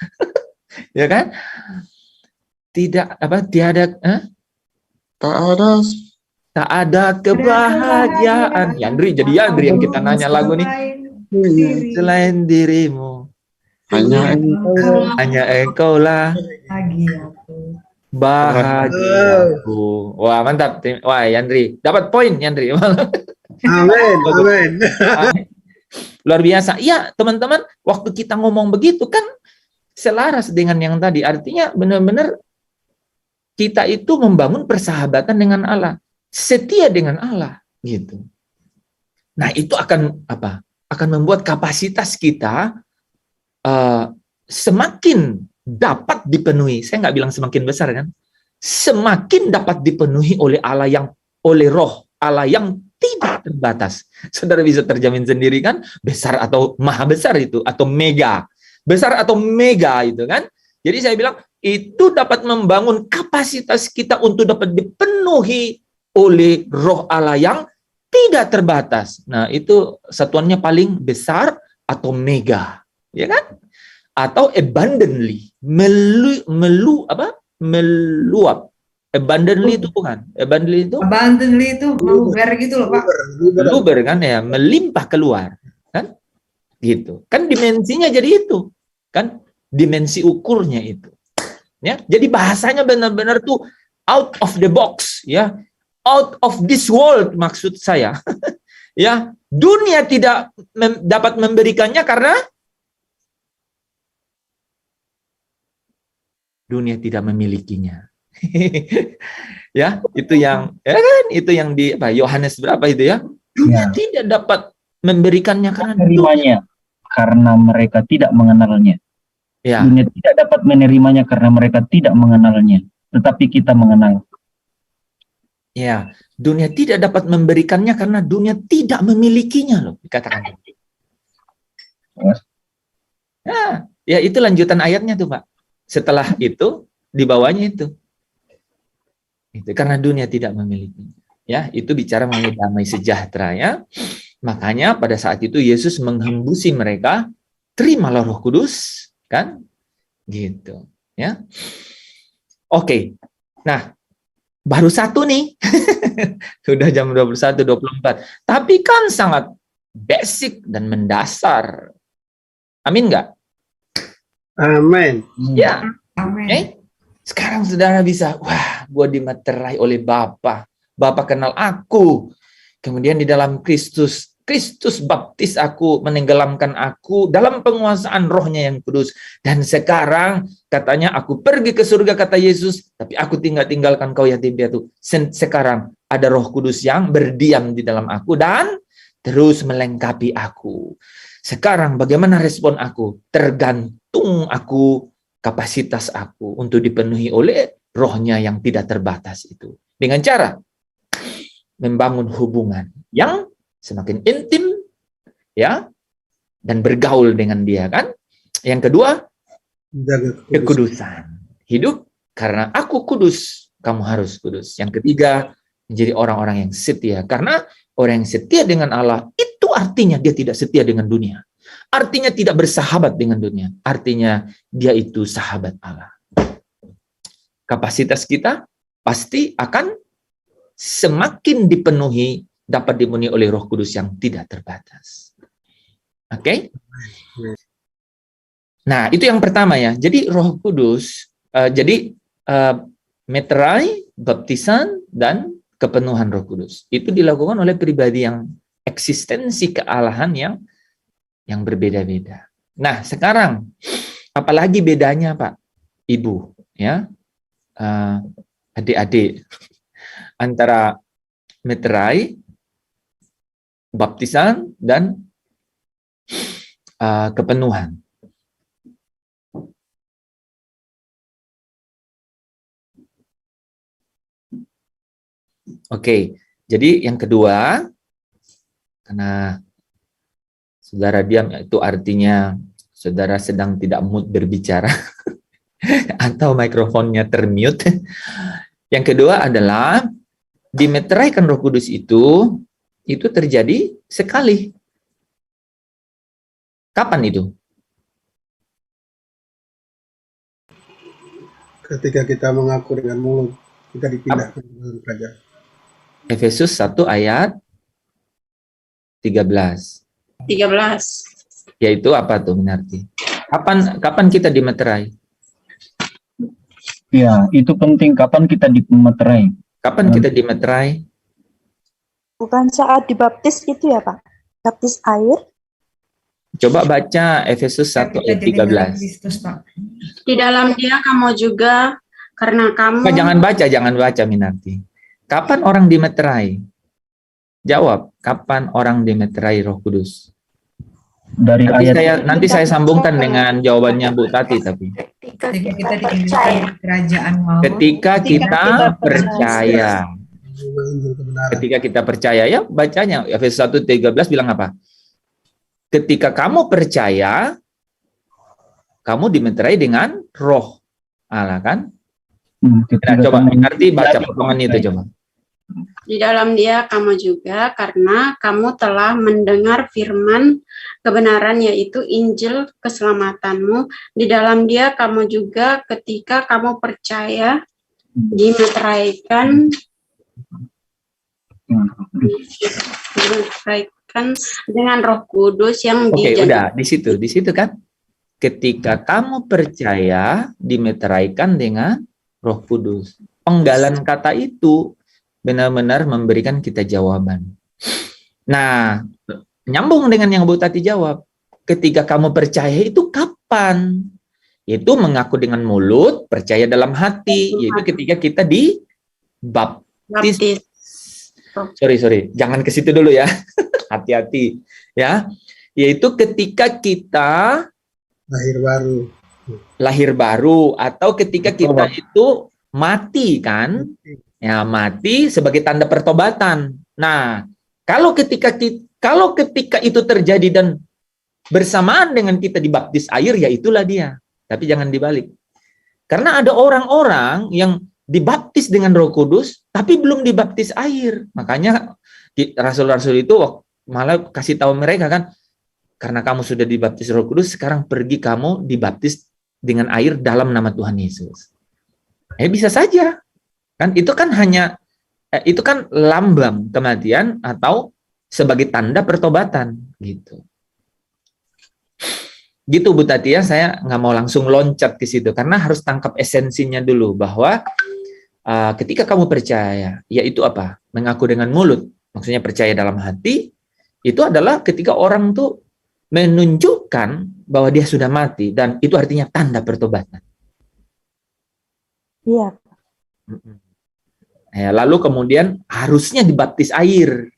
Ya kan? Tiada tak ada kebahagiaan. Yandri, jadi Yandri yang kita nanya lagu nih. Selain dirimu. Hanya engkau lah. Bahagiaku. Wah, mantap. Wah, Yandri. Dapat poin, Yandri. Amin. Luar biasa. Ya, teman-teman, waktu kita ngomong begitu kan selaras dengan yang tadi. Artinya benar-benar kita itu membangun persahabatan dengan Allah. Setia dengan Allah. Gitu. Nah, itu akan apa? Akan membuat kapasitas kita semakin dapat dipenuhi. Saya nggak bilang semakin besar kan, semakin dapat dipenuhi oleh Allah oleh Roh Allah yang tidak terbatas. Saudara bisa terjamin sendiri kan, besar atau maha besar itu, atau mega, besar atau mega itu kan. Jadi saya bilang itu dapat membangun kapasitas kita untuk dapat dipenuhi oleh Roh Allah yang tidak terbatas. Nah, itu satuannya paling besar atau mega, ya kan? Atau abundantly, meluap. Abundantly itu bukan. Abundantly itu meluber gitu loh, Pak. Meluber kan ya, melimpah keluar, kan? Gitu. Kan dimensinya jadi itu. Kan dimensi ukurnya itu. Ya, jadi bahasanya benar-benar tuh out of the box, ya. Out of this world maksud saya. Ya, dunia tidak dapat memberikannya karena dunia tidak memilikinya. Ya, itu yang itu yang di Yohanes berapa itu ya? Dunia tidak dapat memberikannya karena menerimanya karena mereka tidak mengenalnya. Ya. Dunia tidak dapat menerimanya karena mereka tidak mengenalnya, tetapi kita mengenal. Ya, dunia tidak dapat memberikannya karena dunia tidak memilikinya loh, dikatakan. Ya, itu lanjutan ayatnya tuh, Pak. Setelah itu, di bawahnya itu karena dunia tidak memiliki. Ya, itu bicara mengenai damai sejahtera ya. Makanya pada saat itu Yesus menghembusi mereka, terimalah Roh Kudus, kan? Gitu, ya. Oke. Nah, baru satu nih. Sudah jam 21.24. Tapi kan sangat basic dan mendasar. Amin nggak? Amin. Ya. Amin. Sekarang saudara bisa, wah, gue dimeterai oleh Bapa. Bapa kenal aku. Kemudian di dalam Kristus baptis aku, menenggelamkan aku dalam penguasaan Rohnya yang kudus. Dan sekarang katanya aku pergi ke surga, kata Yesus, tapi aku tinggalkan kau yatim piatu. Sekarang ada Roh Kudus yang berdiam di dalam aku dan terus melengkapi aku. Sekarang bagaimana respon aku? Tergantung aku, kapasitas aku untuk dipenuhi oleh Rohnya yang tidak terbatas itu. Dengan cara membangun hubungan yang semakin intim, ya, dan bergaul dengan dia, kan? Yang kedua, kekudusan. Hidup karena aku kudus, kamu harus kudus. Yang ketiga, menjadi orang-orang yang setia. Karena orang yang setia dengan Allah, itu artinya dia tidak setia dengan dunia. Artinya tidak bersahabat dengan dunia. Artinya dia itu sahabat Allah. Kapasitas kita pasti akan semakin dipenuhi, dapat dipenuhi oleh Roh Kudus yang tidak terbatas. Oke? Nah, itu yang pertama ya. Jadi Roh Kudus, meterai, baptisan, dan kepenuhan Roh Kudus. Itu dilakukan oleh pribadi yang eksistensi kealahan yang berbeda-beda. Nah, sekarang apalagi bedanya Pak, Ibu, ya, adik-adik, antara meterai, baptisan, dan kepenuhan. Oke, jadi yang kedua, karena saudara diam, itu artinya saudara sedang tidak mood berbicara atau mikrofonnya termute. Yang kedua adalah dimeteraikan Roh Kudus itu terjadi sekali. Kapan itu? Ketika kita mengaku dengan mulut, kita dipindahkan ke dalam kerajaan. Efesus 1 ayat 13. 13. Yaitu apa tuh berarti? Kapan kita dimeterai? Ya, itu penting. Kapan kita dimeterai? Kapan kita dimeterai? Bukan saat dibaptis itu ya Pak? Baptis air? Coba baca Efesus 1 Kita ayat jadi dalam 13. Kristus, Pak. Di dalam Dia kamu juga, karena kamu Jangan baca Minarti. Kapan orang dimeterai? Jawab, kapan orang dimeterai Roh Kudus? Dari ayat Nanti saya sambungkan dengan jawabannya Bu Tati tapi. Ketika kita diinjilkan di kerajaan maut. Ketika kita percaya. Injil kebenaran. Ketika kita percaya, ya bacanya Efesus 1:13 bilang apa? Ketika kamu percaya, kamu dimeterai dengan Roh Allah, kan? Nah, coba Minarti baca potongan itu coba. di dalam Dia kamu juga, karena kamu telah mendengar firman kebenaran, yaitu Injil keselamatanmu. Di dalam Dia kamu juga, ketika kamu percaya, dimeteraikan dengan Roh Kudus yang Oke, udah di situ kan. Ketika kamu percaya, dimeteraikan dengan Roh Kudus. Penggalan kata itu benar-benar memberikan kita jawaban. Nah, nyambung dengan yang Bu Tati jawab. Ketika kamu percaya itu kapan? Itu mengaku dengan mulut, percaya dalam hati. Yaitu ketika kita dibaptis. Sorry, jangan ke situ dulu ya. Hati-hati ya. Yaitu ketika kita lahir baru atau ketika kita itu mati kan? Ya, mati sebagai tanda pertobatan. Nah, kalau ketika itu terjadi dan bersamaan dengan kita dibaptis air, ya itulah dia. Tapi jangan dibalik. Karena ada orang-orang yang dibaptis dengan Roh Kudus tapi belum dibaptis air. Makanya rasul-rasul itu malah kasih tahu mereka kan, karena kamu sudah dibaptis Roh Kudus, sekarang pergi kamu dibaptis dengan air dalam nama Tuhan Yesus. Bisa saja. Kan itu kan itu kan lambang kematian atau sebagai tanda pertobatan gitu. Gitu Bu Tati ya, saya nggak mau langsung loncat ke situ karena harus tangkap esensinya dulu bahwa ketika kamu percaya, yaitu apa? Mengaku dengan mulut, maksudnya percaya dalam hati, itu adalah ketika orang tuh menunjukkan bahwa dia sudah mati dan itu artinya tanda pertobatan. Iya. Ya, lalu kemudian harusnya dibaptis air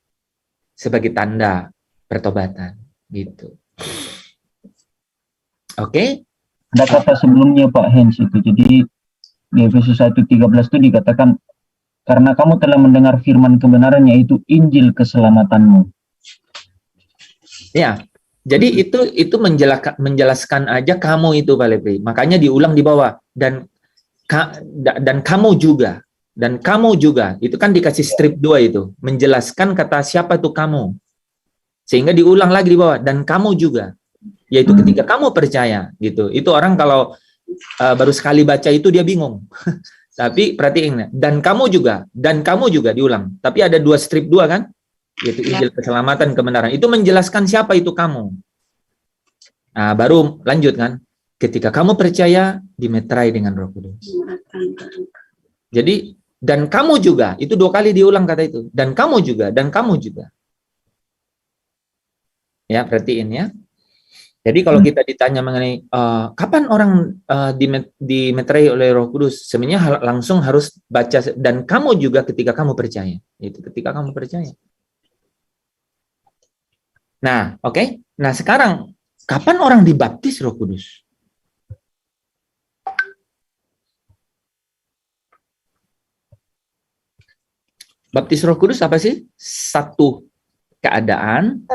sebagai tanda pertobatan gitu. Oke? Ada kata sebelumnya Pak Hens itu. Jadi di Efesus 1:13 itu dikatakan karena kamu telah mendengar firman kebenaran yaitu Injil keselamatanmu. Ya. Jadi itu menjelaskan aja kamu itu Pak Lepri. Makanya diulang di bawah dan kamu juga. Dan kamu juga, itu kan dikasih strip 2 itu, menjelaskan kata siapa itu kamu. Sehingga diulang lagi di bawah, dan kamu juga. Yaitu ketika kamu percaya, gitu. Itu orang kalau baru sekali baca itu dia bingung. Tapi perhatiin, dan kamu juga diulang. Tapi ada 2 strip 2 kan? Yaitu Injil keselamatan kebenaran. Itu menjelaskan siapa itu kamu. Nah, baru lanjut kan? Ketika kamu percaya, dimeterai dengan Roh Kudus. Jadi, dan kamu juga, itu 2 kali diulang kata itu. Dan kamu juga. Ya, perhatiin ya. Jadi kalau kita ditanya mengenai kapan orang dimeterai oleh Roh Kudus, sebenarnya langsung harus baca, dan kamu juga ketika kamu percaya. Itu ketika kamu percaya. Nah, oke. Nah, sekarang kapan orang dibaptis Roh Kudus? Baptis Roh Kudus apa sih? Satu keadaan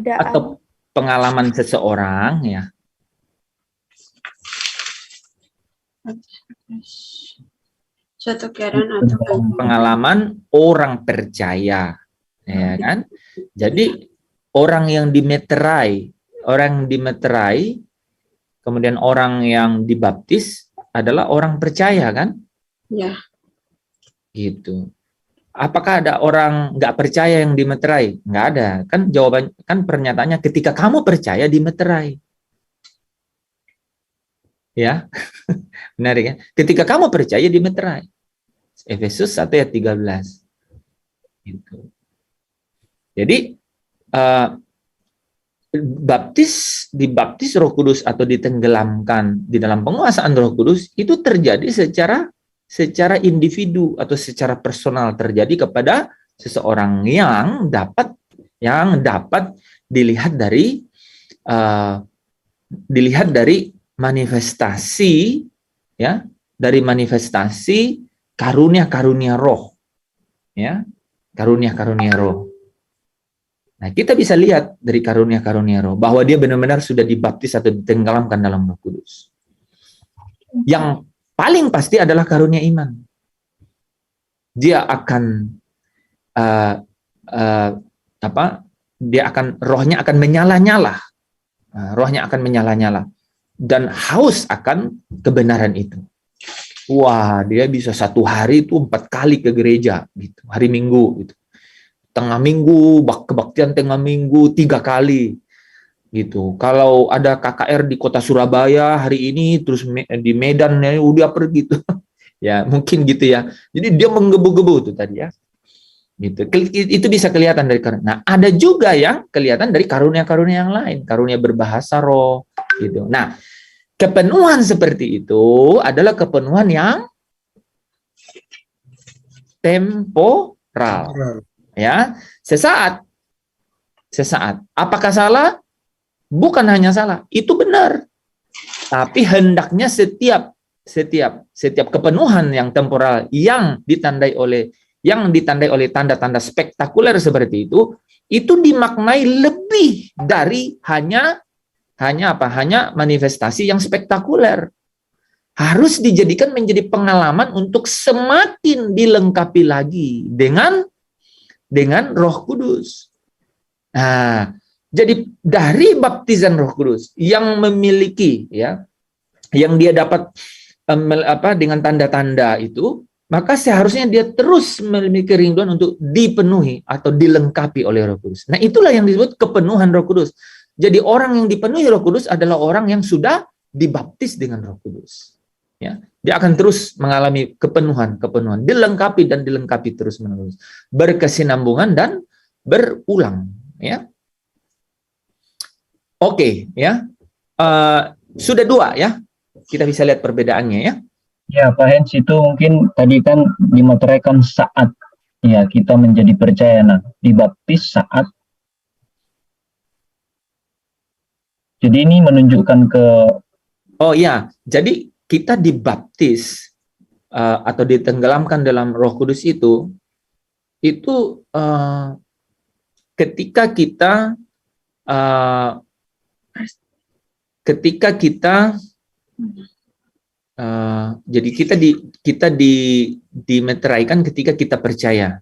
atau pengalaman seseorang, ya. Suatu keadaan atau Pengalaman orang percaya, ya kan? Jadi orang yang dimeterai, kemudian orang yang dibaptis adalah orang percaya, kan? ya. Gitu. Apakah ada orang nggak percaya yang dimeterai? Nggak ada. Kan jawaban, kan pernyataannya ketika kamu percaya dimeterai. Ya. Benar ya? Ketika kamu percaya dimeterai. Efesus 1 ayat 13. Gitu. Jadi dibaptis Roh Kudus atau ditenggelamkan di dalam penguasaan Roh Kudus itu terjadi secara individu atau secara personal, terjadi kepada seseorang yang dapat dilihat dari manifestasi, ya, dari manifestasi karunia-karunia roh, ya, karunia-karunia roh. Nah, kita bisa lihat dari karunia-karunia roh bahwa dia benar-benar sudah dibaptis atau ditenggelamkan dalam Roh Kudus. Yang paling pasti adalah karunia iman. Dia akan rohnya akan menyala-nyala. Rohnya akan menyala-nyala dan haus akan kebenaran itu. Wah, dia bisa satu hari itu 4 kali ke gereja gitu, hari Minggu gitu. Tengah minggu, kebaktian tengah minggu 3 kali gitu. Kalau ada KKR di kota Surabaya hari ini, terus di Medan ya udah pergi tuh. Ya, mungkin gitu ya. Jadi dia menggebu-gebu tuh tadi ya. Gitu. Itu bisa kelihatan dari karunia. Nah, ada juga yang kelihatan dari karunia-karunia yang lain, karunia berbahasa roh gitu. Nah, kepenuhan seperti itu adalah kepenuhan yang temporal. Ya, sesaat. Apakah salah? Bukan hanya salah, itu benar. Tapi hendaknya setiap kepenuhan yang temporal yang ditandai oleh tanda-tanda spektakuler seperti itu dimaknai lebih dari hanya manifestasi yang spektakuler. Harus dijadikan menjadi pengalaman untuk semakin dilengkapi lagi dengan Roh Kudus. Nah, jadi dari baptisan Roh Kudus yang memiliki, ya, yang dia dapat dengan tanda-tanda itu, maka seharusnya dia terus memiliki kerinduan untuk dipenuhi atau dilengkapi oleh Roh Kudus. Nah, itulah yang disebut kepenuhan Roh Kudus. Jadi orang yang dipenuhi Roh Kudus adalah orang yang sudah dibaptis dengan Roh Kudus. Ya, dia akan terus mengalami kepenuhan, dilengkapi terus-menerus, berkesinambungan dan berulang, ya. Oke, ya. Sudah 2 ya. Kita bisa lihat perbedaannya ya. Ya, Pak Hens, itu mungkin tadi kan dimeteraikan saat ya kita menjadi percaya, nah dibaptis saat. Jadi ini menunjukkan ke. Oh ya, jadi kita dibaptis atau ditenggelamkan dalam Roh Kudus itu ketika kita jadi kita dimeteraikan ketika kita percaya.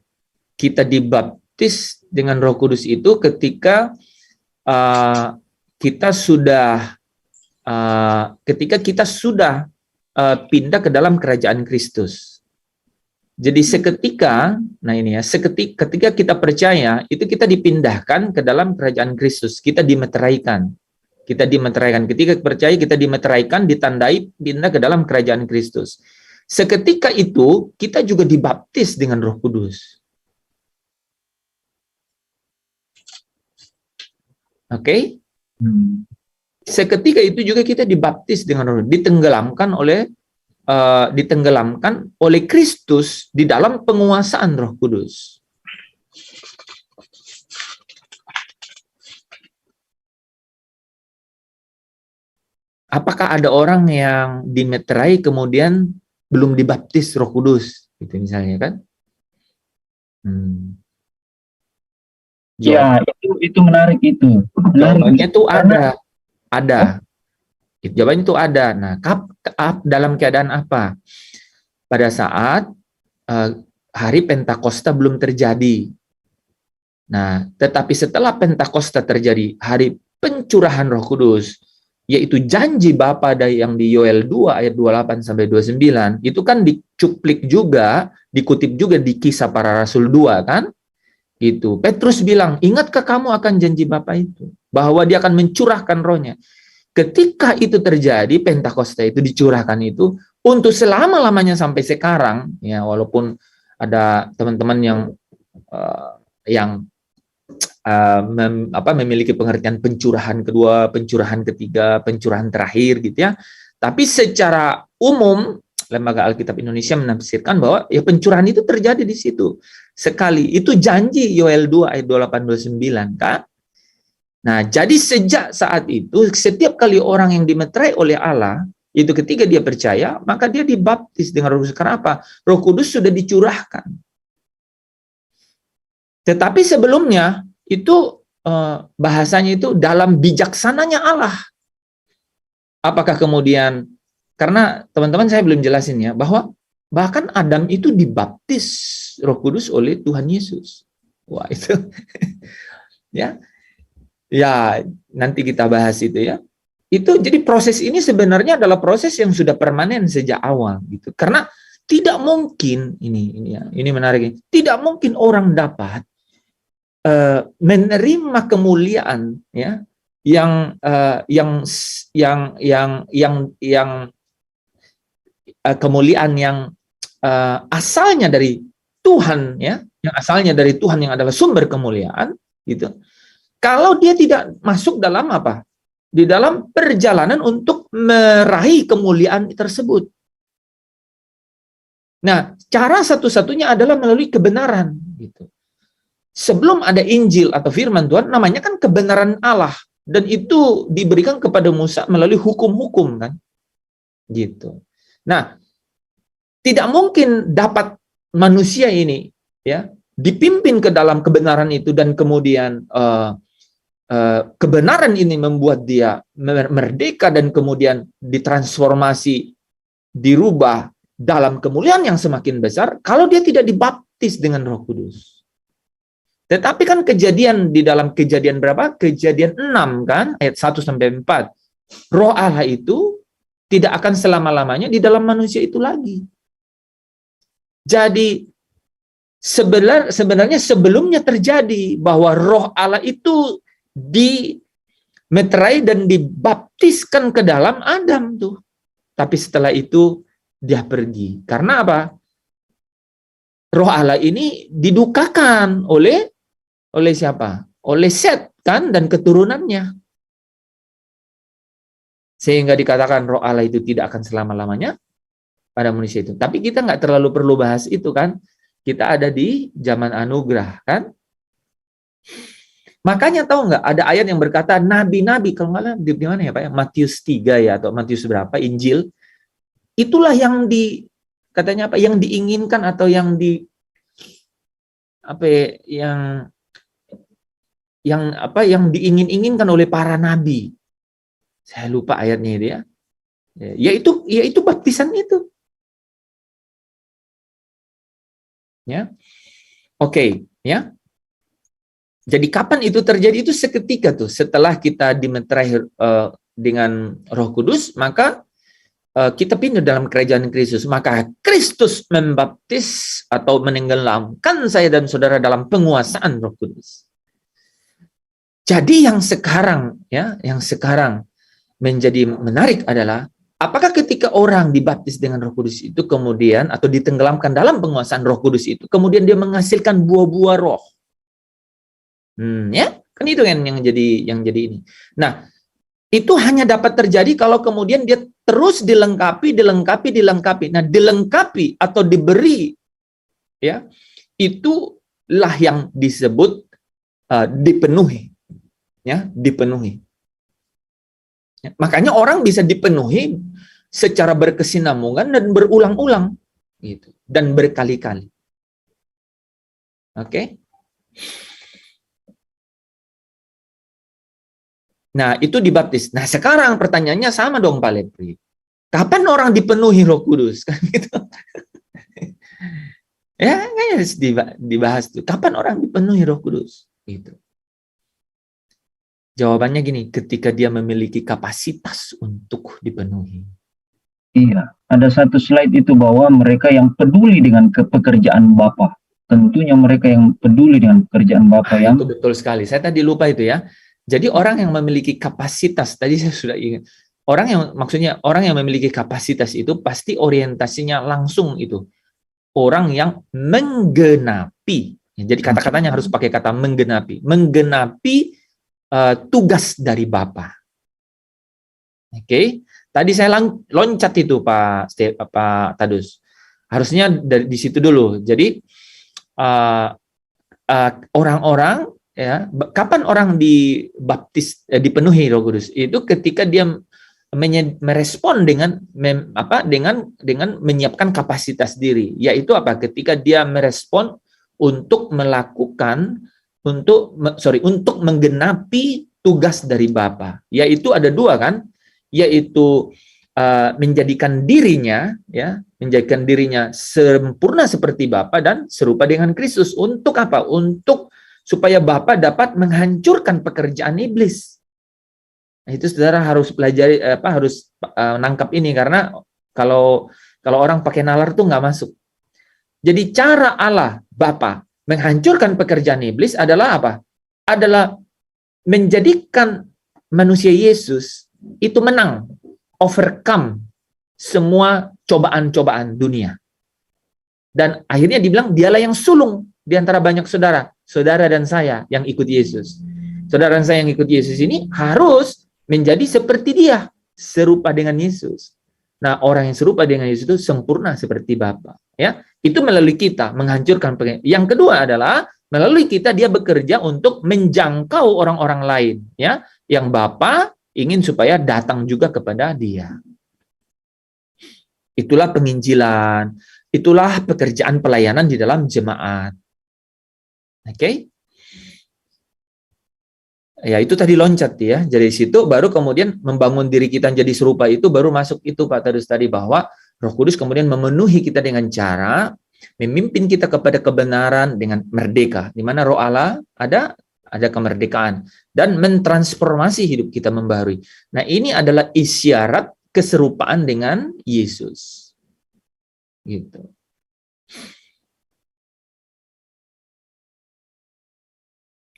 Kita dibaptis dengan Roh Kudus itu ketika kita sudah pindah ke dalam kerajaan Kristus. Jadi ketika kita percaya, itu kita dipindahkan ke dalam kerajaan Kristus. Kita dimeteraikan. Ketika percaya, kita dimeteraikan, ditandai, pindah ke dalam kerajaan Kristus. Seketika itu, kita juga dibaptis dengan Roh Kudus. Oke? seketika itu juga kita dibaptis dengan Roh, ditenggelamkan oleh Kristus di dalam penguasaan Roh Kudus. Apakah ada orang yang dimeterai kemudian belum dibaptis Roh Kudus, gitu misalnya kan? Ya, itu menarik itu. Jawabannya itu ada. Jawabannya itu ada. Nah, dalam keadaan apa? Pada saat hari Pentakosta belum terjadi. Nah, tetapi setelah Pentakosta terjadi, hari pencurahan Roh Kudus, yaitu janji Bapa yang di Yoel 2 ayat 28 sampai 29, itu kan dicuplik juga, dikutip juga di Kisah Para Rasul 2 kan? Gitu. Petrus bilang, "Ingatkah kamu akan janji Bapa itu, bahwa Dia akan mencurahkan Roh-Nya?" Ketika itu terjadi, Pentakosta itu dicurahkan itu untuk selama-lamanya sampai sekarang, ya, walaupun ada teman-teman yang memiliki pengertian pencurahan kedua, pencurahan ketiga, pencurahan terakhir gitu ya. Tapi secara umum Lembaga Alkitab Indonesia menafsirkan bahwa ya pencurahan itu terjadi di situ. Sekali itu janji Yoel 2 ayat 28-29 kan. Nah, jadi sejak saat itu setiap kali orang yang dimeterai oleh Allah itu ketika dia percaya, maka dia dibaptis dengan Roh Kudus. Kenapa? Roh Kudus sudah dicurahkan. Tetapi sebelumnya itu bahasanya itu dalam bijaksananya Allah. Apakah kemudian, karena teman-teman saya belum jelasin ya, bahwa bahkan Adam itu dibaptis Roh Kudus oleh Tuhan Yesus. Wah, itu ya nanti kita bahas itu ya. Itu jadi proses ini sebenarnya adalah proses yang sudah permanen sejak awal gitu. Karena tidak mungkin ini menarik. Tidak mungkin orang dapat menerima kemuliaan ya yang kemuliaan yang asalnya dari Tuhan ya, yang asalnya dari Tuhan yang adalah sumber kemuliaan gitu. Kalau dia tidak masuk dalam apa? Di dalam perjalanan untuk meraih kemuliaan tersebut. Nah, cara satu-satunya adalah melalui kebenaran gitu. Sebelum ada Injil atau firman Tuhan, namanya kan kebenaran Allah, dan itu diberikan kepada Musa melalui hukum-hukum kan. Gitu. Nah, tidak mungkin dapat manusia ini ya dipimpin ke dalam kebenaran itu dan kemudian kebenaran ini membuat dia merdeka dan kemudian ditransformasi, dirubah dalam kemuliaan yang semakin besar kalau dia tidak dibaptis dengan Roh Kudus. Tetapi kan kejadian di dalam Kejadian berapa? Kejadian 6 kan, ayat 1 sampai 4. Roh Allah itu tidak akan selama-lamanya di dalam manusia itu lagi. Jadi sebenarnya sebelumnya terjadi bahwa Roh Allah itu dimeterai dan dibaptiskan ke dalam Adam tuh. Tapi setelah itu dia pergi. Karena apa? Roh Allah ini didukakan oleh siapa? Oleh Set kan dan keturunannya. Sehingga dikatakan Roh Allah itu tidak akan selama-lamanya pada manusia itu. Tapi kita nggak terlalu perlu bahas itu kan. Kita ada di zaman anugerah kan. Makanya tahu nggak ada ayat yang berkata nabi-nabi, kalau nggak salah di mana ya Pak? Matius 3 ya atau Matius berapa Injil. Itulah yang katanya apa? Yang diinginkan atau yang yang diingin-inginkan oleh para nabi. Saya lupa ayatnya itu ya. Yaitu baptisan itu. Ya. Oke, ya. Jadi kapan itu terjadi? Itu seketika tuh setelah kita dimeterai dengan Roh Kudus, maka kita pindah dalam kerajaan Kristus. Maka Kristus membaptis atau menenggelamkan saya dan saudara dalam penguasaan Roh Kudus. Jadi yang sekarang menjadi menarik adalah apakah ketika orang dibaptis dengan Roh Kudus itu kemudian atau ditenggelamkan dalam penguasaan Roh Kudus itu kemudian dia menghasilkan buah-buah roh. Ya, kan itu kan yang jadi ini. Nah, Itu hanya dapat terjadi kalau kemudian dia terus dilengkapi. Nah, dilengkapi atau diberi, ya, itulah yang disebut dipenuhi, ya, dipenuhi. Ya, makanya orang bisa dipenuhi secara berkesinambungan dan berulang-ulang, gitu, dan berkali-kali. Oke? Nah, itu dibaptis. Nah, sekarang pertanyaannya sama dong, Pak Lepri. Kapan orang dipenuhi Roh Kudus? Kan gitu. Ya, kayaknya harus dibahas tuh. Kapan orang dipenuhi Roh Kudus? Gitu. Jawabannya gini, ketika dia memiliki kapasitas untuk dipenuhi. Iya, ada satu slide itu bahwa mereka yang peduli dengan pekerjaan Bapa. Tentunya mereka yang peduli dengan pekerjaan Bapa yang... Itu betul sekali. Saya tadi lupa itu ya. Jadi orang yang memiliki kapasitas, tadi saya sudah ingat. Orang yang memiliki kapasitas itu pasti orientasinya langsung itu. Orang yang menggenapi. Jadi kata-katanya harus pakai kata menggenapi. Menggenapi tugas dari Bapa. Oke. Tadi saya loncat itu Pak Tadus. Harusnya di situ dulu. Jadi orang-orang, ya, kapan orang dibaptis, dipenuhi Roh Kudus? Itu ketika dia merespon dengan menyiapkan kapasitas diri, yaitu apa? Ketika dia merespon untuk untuk menggenapi tugas dari Bapa, yaitu ada dua kan, yaitu menjadikan dirinya sempurna seperti Bapa dan serupa dengan Kristus. Untuk apa? Untuk supaya Bapa dapat menghancurkan pekerjaan iblis. Nah, itu saudara harus pelajari, harus nangkap ini, karena kalau orang pakai nalar tuh nggak masuk. Jadi cara Allah Bapa menghancurkan pekerjaan iblis adalah apa? Adalah menjadikan manusia Yesus itu menang, overcome semua cobaan-cobaan dunia. Dan akhirnya dibilang dialah yang sulung di antara banyak saudara dan saya yang ikut Yesus. Saudara dan saya yang ikut Yesus ini harus menjadi seperti dia, serupa dengan Yesus. Nah, orang yang serupa dengan Yesus itu sempurna seperti Bapa. Ya, itu melalui kita menghancurkan. Yang kedua adalah melalui kita dia bekerja untuk menjangkau orang-orang lain, ya, yang Bapa ingin supaya datang juga kepada dia. Itulah penginjilan, itulah pekerjaan pelayanan di dalam jemaat. Oke? Ya, itu tadi loncat ya. Dari situ baru kemudian membangun diri kita jadi serupa, itu baru masuk itu Pak Tadus tadi, bahwa Roh Kudus kemudian memenuhi kita dengan cara memimpin kita kepada kebenaran dengan merdeka, di mana Roh Allah ada kemerdekaan dan mentransformasi hidup kita membaharui. Nah, ini adalah isyarat keserupaan dengan Yesus. Gitu.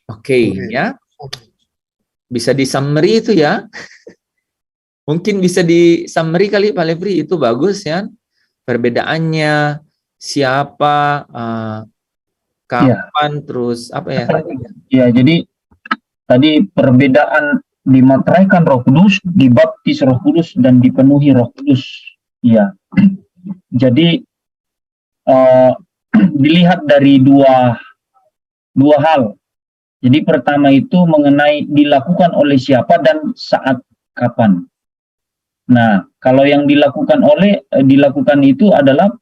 Oke, ya. Bisa di summary itu ya. Mungkin bisa di summary kali Pak Lepri, itu bagus ya. Perbedaannya siapa, kapan, terus apa ya? Ya, jadi tadi perbedaan dimateraikan Roh Kudus, dibaptis Roh Kudus, dan dipenuhi Roh Kudus. Ya. Jadi dilihat dari dua hal. Jadi pertama itu mengenai dilakukan oleh siapa dan saat kapan. Nah, kalau yang dilakukan itu adalah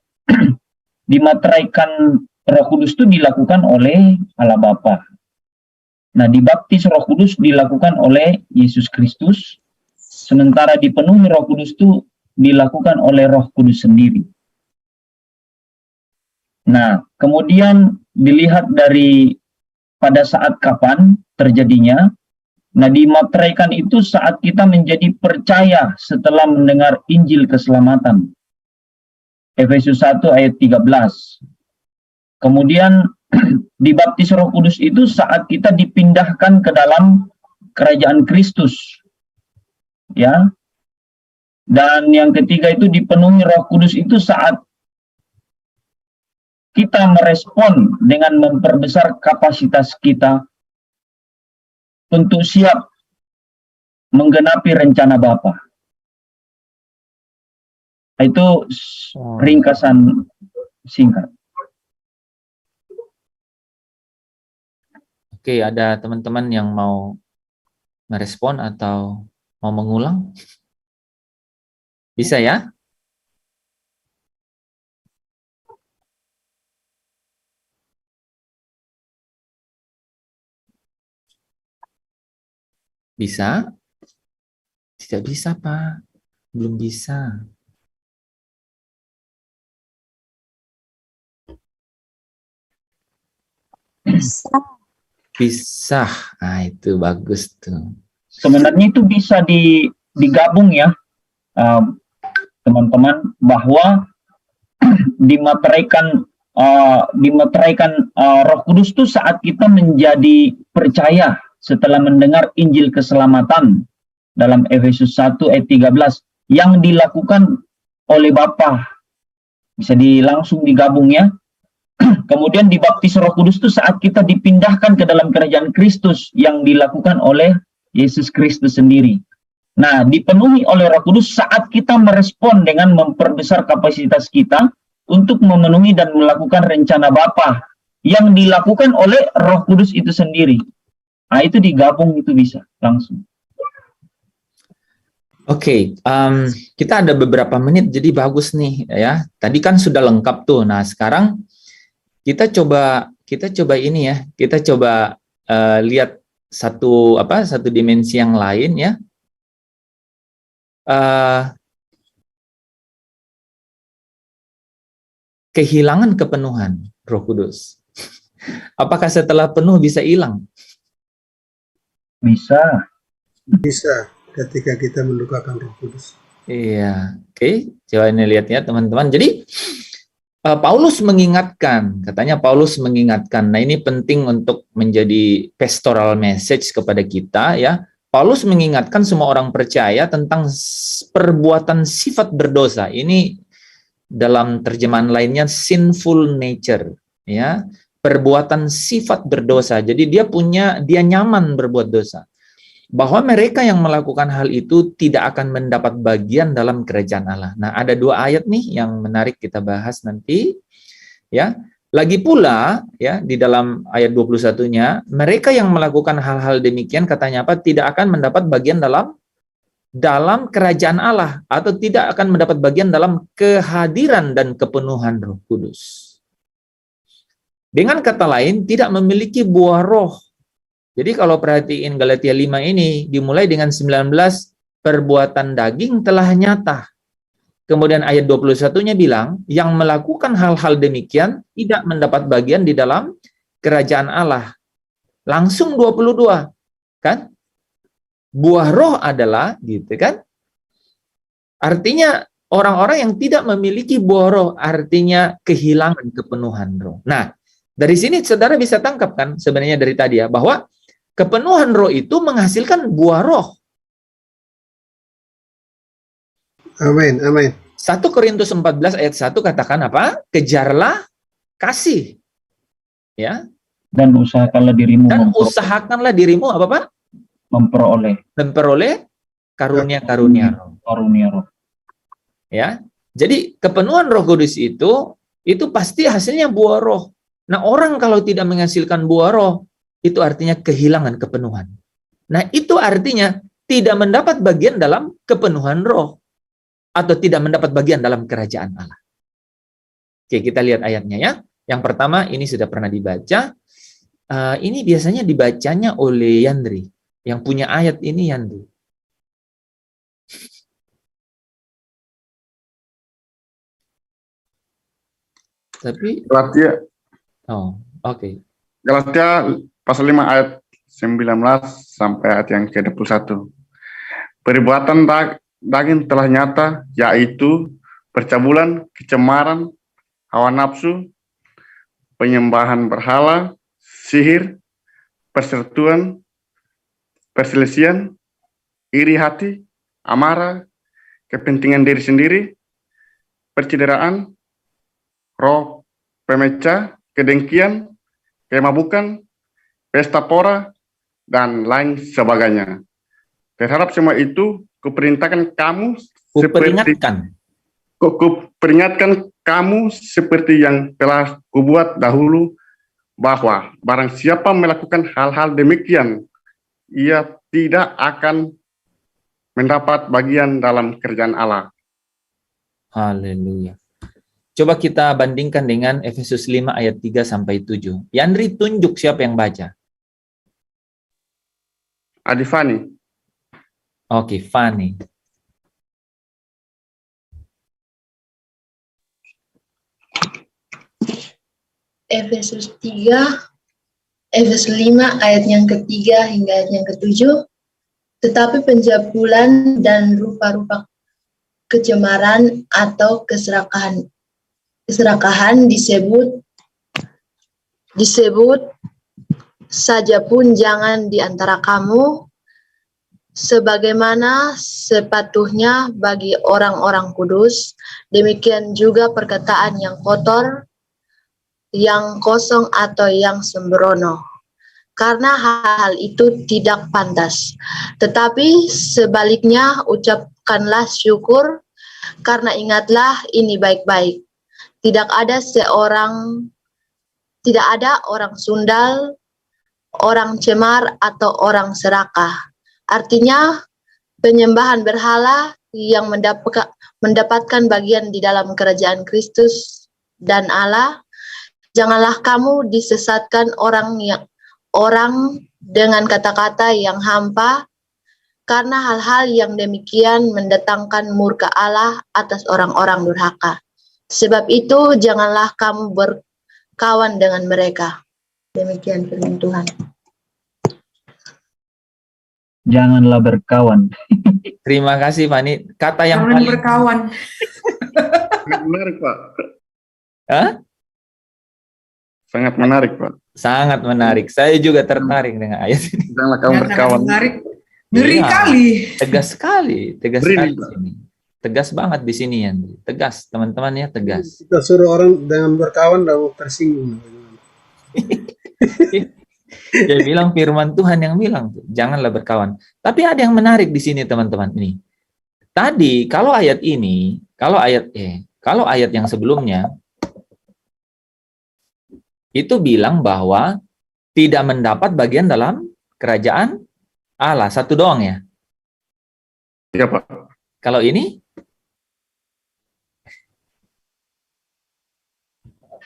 dimateraikan Roh Kudus itu dilakukan oleh Allah Bapa. Nah, dibaptis Roh Kudus dilakukan oleh Yesus Kristus, sementara dipenuhi Roh Kudus itu dilakukan oleh Roh Kudus sendiri. Nah, kemudian dilihat dari pada saat kapan terjadinya. Nah, dimateraikan itu saat kita menjadi percaya setelah mendengar Injil keselamatan. Efesus 1 ayat 13. Kemudian dibaptis Roh Kudus itu saat kita dipindahkan ke dalam kerajaan Kristus. Ya. Dan yang ketiga itu dipenuhi Roh Kudus itu saat kita merespon dengan memperbesar kapasitas kita untuk siap menggenapi rencana Bapa. Itu ringkasan singkat. Oke, ada teman-teman yang mau merespon atau mau mengulang? Bisa ya? Bisa? Tidak bisa, Pak. Belum bisa. Bisa. Bisa. Nah, itu bagus tuh. Sebenarnya itu bisa digabung ya, teman-teman, bahwa dimateraikan Roh Kudus itu saat kita menjadi percaya setelah mendengar Injil keselamatan dalam Efesus 1 ayat 13 yang dilakukan oleh Bapa. Bisa langsung digabung ya. Kemudian dibaptis Roh Kudus itu saat kita dipindahkan ke dalam kerajaan Kristus yang dilakukan oleh Yesus Kristus sendiri. Nah, dipenuhi oleh Roh Kudus saat kita merespon dengan memperbesar kapasitas kita untuk memenuhi dan melakukan rencana Bapa yang dilakukan oleh Roh Kudus itu sendiri. Nah, itu digabung, itu bisa langsung. Oke, kita ada beberapa menit, jadi bagus nih ya. Tadi kan sudah lengkap tuh. Nah, sekarang kita coba ini ya. Kita coba lihat satu dimensi yang lain ya. Kehilangan kepenuhan Roh Kudus. Apakah setelah penuh bisa hilang? Bisa. Bisa ketika kita mendukakan Roh Kudus. Iya, oke. Coba ini lihat ya teman-teman. Jadi Paulus mengingatkan, katanya Paulus mengingatkan. Nah, ini penting untuk menjadi pastoral message kepada kita ya. Paulus mengingatkan semua orang percaya tentang perbuatan sifat berdosa. Ini dalam terjemahan lainnya sinful nature ya. Perbuatan sifat berdosa. Jadi dia nyaman berbuat dosa. Bahwa mereka yang melakukan hal itu tidak akan mendapat bagian dalam kerajaan Allah. Nah, ada dua ayat nih yang menarik kita bahas nanti. Ya, lagi pula ya di dalam ayat 21-nya, mereka yang melakukan hal-hal demikian katanya apa? Tidak akan mendapat bagian dalam kerajaan Allah atau tidak akan mendapat bagian dalam kehadiran dan kepenuhan Roh Kudus. Dengan kata lain, tidak memiliki buah roh. Jadi kalau perhatiin Galatia 5 ini, dimulai dengan 19, perbuatan daging telah nyata. Kemudian ayat 21-nya bilang, yang melakukan hal-hal demikian tidak mendapat bagian di dalam kerajaan Allah. Langsung 22, kan? Buah roh adalah, gitu kan? Artinya, orang-orang yang tidak memiliki buah roh, artinya kehilangan kepenuhan roh. Nah, dari sini saudara bisa tangkap kan, sebenarnya dari tadi ya, bahwa kepenuhan roh itu menghasilkan buah roh. Amin, amin. 1 Korintus 14 ayat 1 katakan apa? Kejarlah kasih. Ya. Dan usahakanlah dirimu apa Pak? memperoleh karunia-karunia roh. Ya. Jadi kepenuhan Roh Kudus itu pasti hasilnya buah roh. Nah, orang kalau tidak menghasilkan buah roh, itu artinya kehilangan kepenuhan. Nah, itu artinya tidak mendapat bagian dalam kepenuhan roh. Atau tidak mendapat bagian dalam kerajaan Allah. Oke, kita lihat ayatnya ya. Yang pertama, ini sudah pernah dibaca. Ini biasanya dibacanya oleh Yandri. Yang punya ayat ini Yandri. Tapi Galatia. Oh, oke. Galatia pasal 5 ayat 19 sampai ayat yang ke-21. Perbuatan daging telah nyata, yaitu percabulan, kecemaran, hawa nafsu, penyembahan berhala, sihir, persertuan, perselisihan, iri hati, amarah, kepentingan diri sendiri, percideraan, roh pemecah, kedengkian, kemabukan, pesta pora, dan lain sebagainya. Terhadap semua itu, kuperingatkan kamu seperti yang telah kubuat dahulu, bahwa barang siapa melakukan hal-hal demikian, ia tidak akan mendapat bagian dalam kerajaan Allah. Haleluya. Coba kita bandingkan dengan Efesus 5 ayat 3 sampai 7. Yandri, tunjuk siapa yang baca. Adifani. Oke, Fani. Efesus 5 ayat yang ketiga hingga ayat yang ketujuh. Tetapi pencabulan dan rupa-rupa kecemaran atau keserakahan disebut saja pun jangan di antara kamu, sebagaimana sepatutnya bagi orang-orang kudus. Demikian juga perkataan yang kotor, yang kosong atau yang sembrono, karena hal itu tidak pantas. Tetapi sebaliknya ucapkanlah syukur, karena ingatlah ini baik-baik. Tidak ada orang sundal, orang cemar, atau orang serakah. Artinya penyembahan berhala yang mendapatkan bagian di dalam kerajaan Kristus dan Allah. Janganlah kamu disesatkan orang dengan kata-kata yang hampa, karena hal-hal yang demikian mendatangkan murka Allah atas orang-orang durhaka. Sebab itu janganlah kamu berkawan dengan mereka. Demikian firman Tuhan. Janganlah berkawan. Terima kasih, Fani. Kata yang Jangan paling berkawan. Menarik, Pak. Hah? Sangat menarik, Pak. Sangat menarik. Saya juga tertarik dengan ayat ini. Janganlah kamu Ya, berkawan. sangat menarik. Ngeri Iya. kali. Tegas sekali Beri, di Pak. sini. Tegas banget di sini, Yandri. Tegas, teman-teman ya, tegas. Kita suruh orang dengan berkawan dan tersinggung. Dia bilang firman Tuhan yang bilang tuh, janganlah berkawan. Tapi ada yang menarik di sini, teman-teman. Ini. Tadi kalau ayat yang sebelumnya itu bilang bahwa tidak mendapat bagian dalam kerajaan Allah. Satu doang ya. Iya, Pak. Kalau ini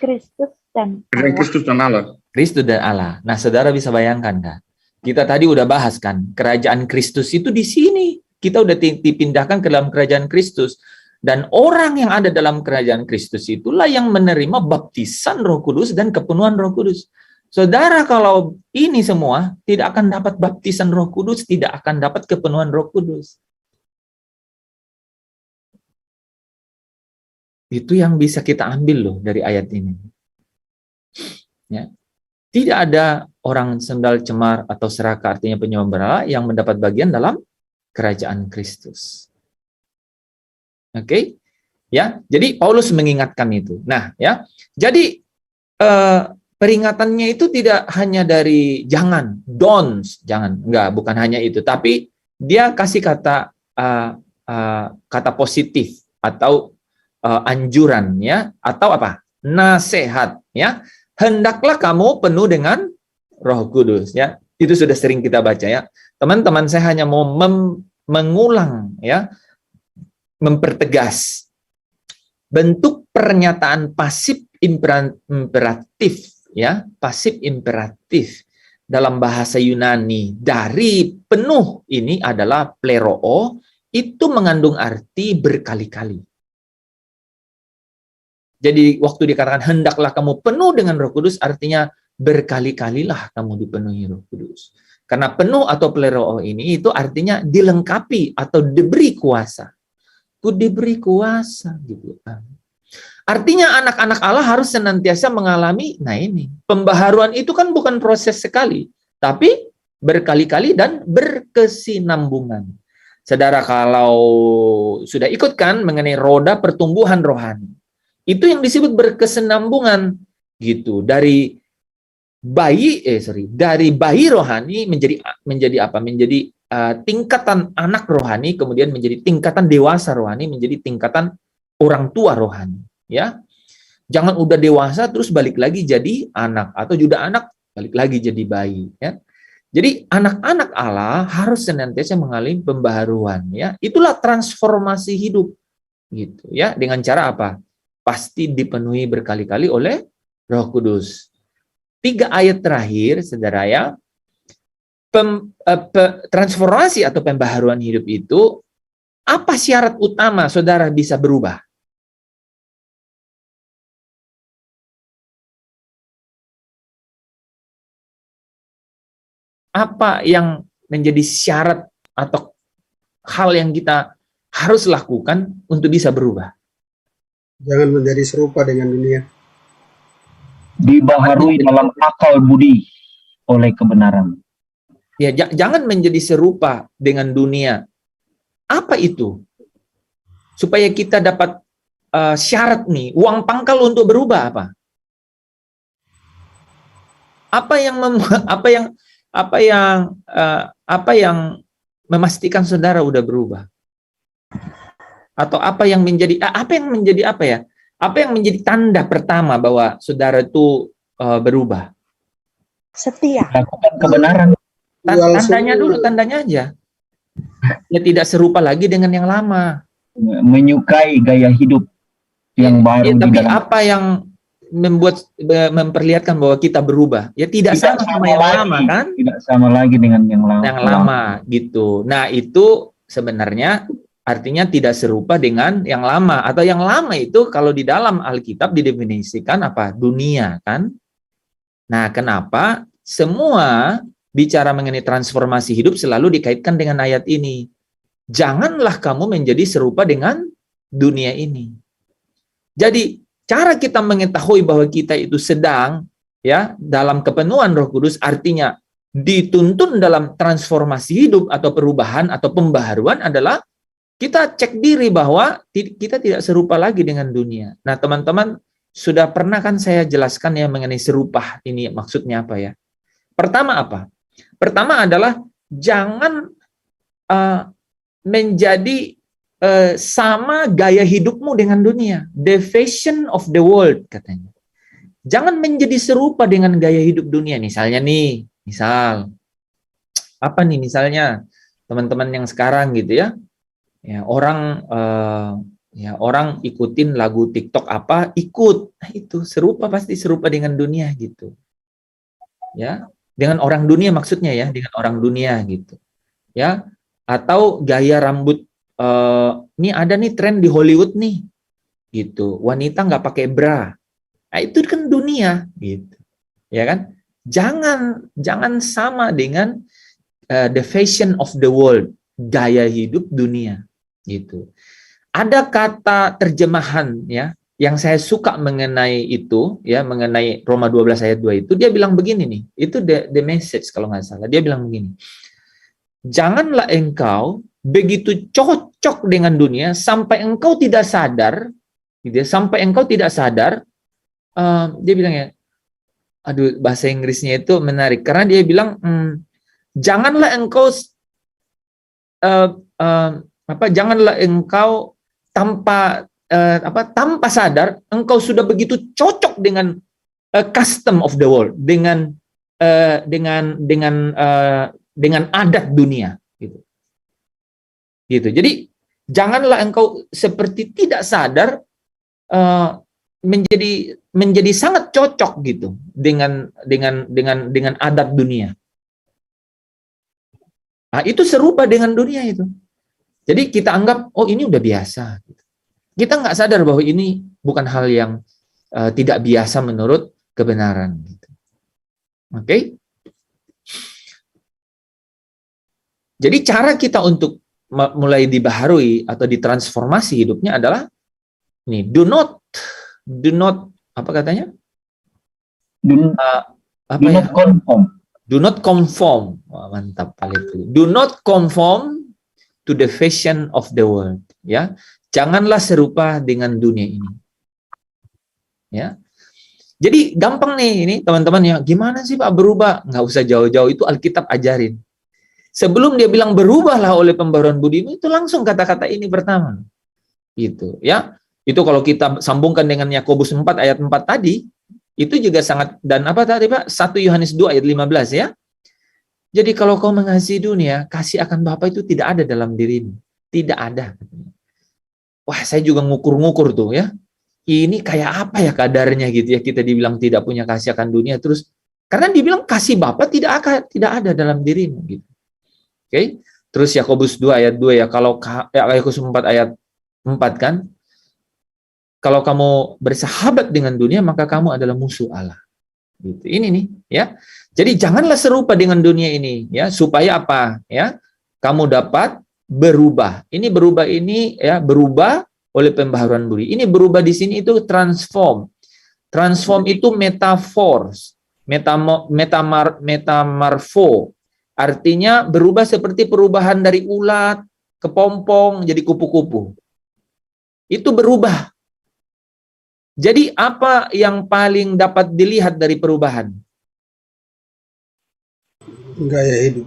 Kristus dan Kerajaan Allah. Kristus dan Allah. Kristus dan Allah. Nah, saudara bisa bayangkan kan? Kita tadi udah bahas kan, kerajaan Kristus itu di sini. Kita udah dipindahkan ke dalam kerajaan Kristus. Dan orang yang ada dalam kerajaan Kristus itulah yang menerima baptisan Roh Kudus dan kepenuhan Roh Kudus. Saudara, kalau ini semua tidak akan dapat baptisan Roh Kudus, tidak akan dapat kepenuhan Roh Kudus. Itu yang bisa kita ambil loh dari ayat ini. Ya. Tidak ada orang sendal cemar atau serakah, artinya penyembah berhala, yang mendapat bagian dalam kerajaan Kristus. Oke, ya. Jadi Paulus mengingatkan itu. Nah, ya. Jadi peringatannya itu tidak hanya dari jangan, don'ts, jangan, enggak, bukan hanya itu, tapi dia kasih kata positif atau anjuran, ya, atau apa? Nasihat, ya. Hendaklah kamu penuh dengan Roh Kudus, ya. Itu sudah sering kita baca, ya. Teman-teman, saya hanya mau mengulang, ya, mempertegas bentuk pernyataan pasif imperatif, ya, pasif imperatif dalam bahasa Yunani dari penuh ini adalah pleroo, itu mengandung arti berkali-kali. Jadi waktu dikatakan hendaklah kamu penuh dengan Roh Kudus, artinya berkali-kalilah kamu dipenuhi Roh Kudus. Karena penuh atau pleroo ini itu artinya dilengkapi atau diberi kuasa. Diberi kuasa gitu kan. Artinya anak-anak Allah harus senantiasa mengalami, nah ini, pembaharuan itu kan bukan proses sekali, tapi berkali-kali dan berkesinambungan. Saudara, kalau sudah ikut kan mengenai roda pertumbuhan rohani, itu yang disebut berkesinambungan gitu. Dari bayi rohani menjadi apa? Menjadi tingkatan anak rohani, kemudian menjadi tingkatan dewasa rohani, menjadi tingkatan orang tua rohani. Ya, jangan udah dewasa terus balik lagi jadi anak, atau juga anak balik lagi jadi bayi. Ya, jadi anak-anak Allah harus senantiasa mengalami pembaharuan. Ya, itulah transformasi hidup, gitu. Ya, dengan cara apa? Pasti dipenuhi berkali-kali oleh Roh Kudus. 3 ayat terakhir, saudara ya, transformasi atau pembaharuan hidup itu, apa syarat utama saudara bisa berubah? Apa yang menjadi syarat atau hal yang kita harus lakukan untuk bisa berubah? Jangan menjadi serupa dengan dunia. Dibaharui dalam akal budi oleh kebenaran. Ya, jangan menjadi serupa dengan dunia. Apa itu? Supaya kita dapat syarat nih, uang pangkal untuk berubah apa? Apa yang memastikan saudara udah berubah? Atau apa yang menjadi apa ya? Apa yang menjadi tanda pertama bahwa saudara itu berubah? Setia. Lakukan kebenaran. Tandanya aja. Ya tidak serupa lagi dengan yang lama. Menyukai gaya hidup yang baru. Tapi apa yang memperlihatkan bahwa kita berubah? Ya tidak sama yang lama kan? Tidak sama lagi dengan yang lama. Yang lama gitu. Nah itu sebenarnya artinya tidak serupa dengan yang lama. Atau yang lama itu kalau di dalam Alkitab didefinisikan apa? Dunia kan? Nah kenapa semua bicara mengenai transformasi hidup selalu dikaitkan dengan ayat ini. Janganlah kamu menjadi serupa dengan dunia ini. Jadi cara kita mengetahui bahwa kita itu sedang ya dalam kepenuhan Roh Kudus, artinya dituntun dalam transformasi hidup atau perubahan atau pembaharuan adalah kita cek diri bahwa kita tidak serupa lagi dengan dunia. Nah, teman-teman sudah pernah kan saya jelaskan ya mengenai serupa ini maksudnya apa ya? Pertama apa? Pertama adalah jangan menjadi sama gaya hidupmu dengan dunia. The fashion of the world katanya. Jangan menjadi serupa dengan gaya hidup dunia. Misalnya nih, apa nih misalnya teman-teman yang sekarang gitu ya. Ya orang ikutin lagu TikTok apa, ikut. Nah, itu serupa, pasti serupa dengan dunia gitu. Ya, dengan orang dunia maksudnya ya, dengan orang dunia gitu. Ya, atau gaya rambut ini ada nih tren di Hollywood nih. Gitu. Wanita nggak pakai bra. Nah, itu kan dunia gitu. Ya kan? Jangan sama dengan the fashion of the world, gaya hidup dunia gitu. Ada kata terjemahan ya yang saya suka mengenai itu ya, mengenai Roma 12 ayat 2 itu, dia bilang begini nih. Itu the message kalau nggak salah. Dia bilang begini. Janganlah engkau begitu cocok dengan dunia sampai engkau tidak sadar gitu ya, sampai engkau tidak sadar dia bilang ya, aduh bahasa Inggrisnya itu menarik karena dia bilang janganlah engkau janganlah engkau tanpa sadar engkau sudah begitu cocok dengan custom of the world, dengan adat dunia gitu. Jadi janganlah engkau seperti tidak sadar menjadi sangat cocok gitu dengan adat dunia. Nah, itu serupa dengan dunia itu. Jadi kita anggap oh ini udah biasa. Kita nggak sadar bahwa ini bukan hal yang tidak biasa menurut kebenaran. Gitu. Oke? Jadi cara kita untuk mulai dibaharui atau ditransformasi hidupnya adalah nih, do not apa katanya? Do not conform. Do not conform. Wah, mantap kali itu. Do not conform to the fashion of the world. Ya, janganlah serupa dengan dunia ini. Ya, jadi gampang nih ini teman-teman ya. Gimana sih Pak berubah? Nggak usah jauh-jauh, itu Alkitab ajarin. Sebelum dia bilang berubahlah oleh pembaruan budimu, itu langsung kata-kata ini pertama. Gitu, ya. Itu kalau kita sambungkan dengan Yakobus 4 ayat 4 tadi, itu juga sangat, dan apa tadi Pak? 1 Yohanes 2 ayat 15 ya. Jadi kalau kau mengasihi dunia, kasih akan Bapa itu tidak ada dalam dirimu. Tidak ada. Wah, saya juga ngukur-ngukur tuh ya. Ini kayak apa ya kadarnya gitu ya, kita dibilang tidak punya kasih akan dunia, terus karena dibilang kasih Bapa tidak ada dalam dirimu gitu. Oke. Terus Yakobus 2 ayat 2 ya, kalau Yakobus 4 ayat 4 kan, kalau kamu bersahabat dengan dunia, maka kamu adalah musuh Allah. Gitu. Ini nih, ya. Jadi janganlah serupa dengan dunia ini, ya. Supaya apa? Ya, kamu dapat berubah. Ini berubah ini, ya, berubah oleh pembaharuan budi. Ini berubah di sini itu transform. Transform itu metafors, metamorfo. Artinya berubah seperti perubahan dari ulat, kepompong, jadi kupu-kupu. Itu berubah. Jadi apa yang paling dapat dilihat dari perubahan? Gaya hidup.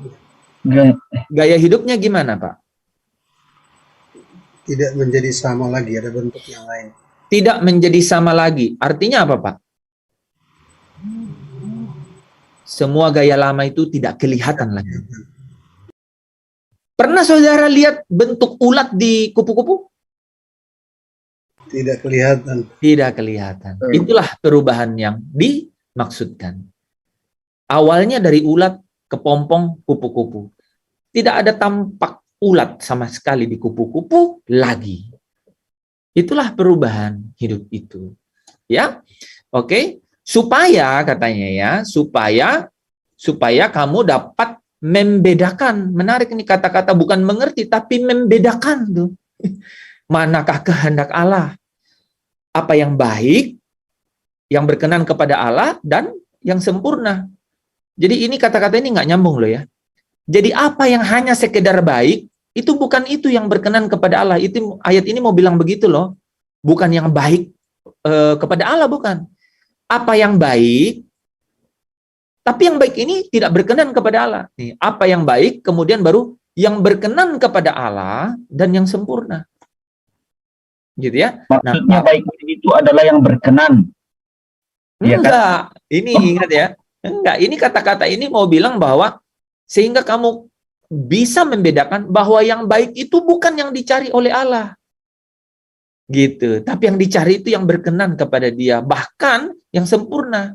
Gaya hidupnya gimana, Pak? Tidak menjadi sama lagi, ada bentuk yang lain. Tidak menjadi sama lagi. Artinya apa, Pak? Semua gaya lama itu tidak kelihatan lagi. Pernah saudara lihat bentuk ulat di kupu-kupu? Tidak kelihatan. Tidak kelihatan. Itulah perubahan yang dimaksudkan. Awalnya dari ulat, kepompong, kupu-kupu. Tidak ada tampak ulat sama sekali di kupu-kupu lagi. Itulah perubahan hidup itu. Ya, oke. Supaya katanya ya, supaya kamu dapat membedakan. Menarik ini kata-kata bukan mengerti, tapi membedakan tuh. Manakah kehendak Allah? Apa yang baik, yang berkenan kepada Allah, dan yang sempurna. Jadi ini kata-kata ini nggak nyambung loh ya. Jadi apa yang hanya sekedar baik, itu bukan itu yang berkenan kepada Allah. Itu ayat ini mau bilang begitu loh. Bukan yang baik kepada Allah, bukan. Apa yang baik, tapi yang baik ini tidak berkenan kepada Allah. Nih, apa yang baik, kemudian baru yang berkenan kepada Allah dan yang sempurna. Gitu ya. Maksudnya baik itu adalah yang berkenan. Enggak, ini ingat ya. Enggak, ini kata-kata ini mau bilang bahwa sehingga kamu bisa membedakan bahwa yang baik itu bukan yang dicari oleh Allah. Gitu. Tapi yang dicari itu yang berkenan kepada Dia, bahkan yang sempurna.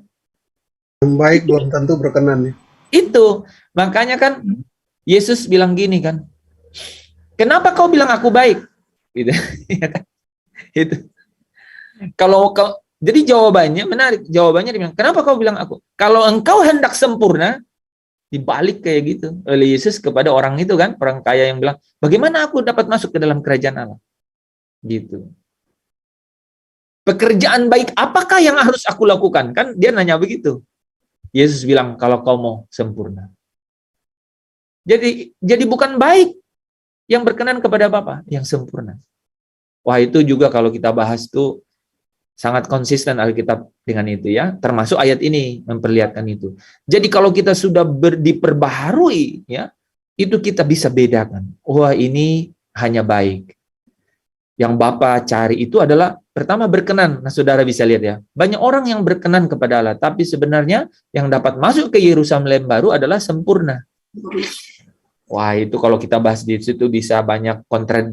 Yang baik belum tentu berkenan ya. Itu. Makanya kan Yesus bilang gini kan. Kenapa kau bilang aku baik? Gitu. Itu. Jadi jawabannya menarik. Jawabannya dia bilang, kenapa kau bilang aku? Kalau engkau hendak sempurna, dibalik kayak gitu oleh Yesus kepada orang itu kan, orang kaya yang bilang, bagaimana aku dapat masuk ke dalam kerajaan Allah? Gitu. Pekerjaan baik apakah yang harus aku lakukan? Kan dia nanya begitu. Yesus bilang, kalau kau mau sempurna. Jadi bukan baik yang berkenan kepada Bapa, yang sempurna. Wah, itu juga kalau kita bahas tuh sangat konsisten Alkitab dengan itu ya, termasuk ayat ini memperlihatkan itu. Jadi kalau kita sudah diperbaharui ya, itu kita bisa bedakan. Wah, ini hanya baik. Yang Bapa cari itu adalah pertama berkenan. Nah, saudara bisa lihat ya, banyak orang yang berkenan kepada Allah, tapi sebenarnya yang dapat masuk ke Yerusalem baru adalah sempurna. Wah, itu kalau kita bahas di situ bisa banyak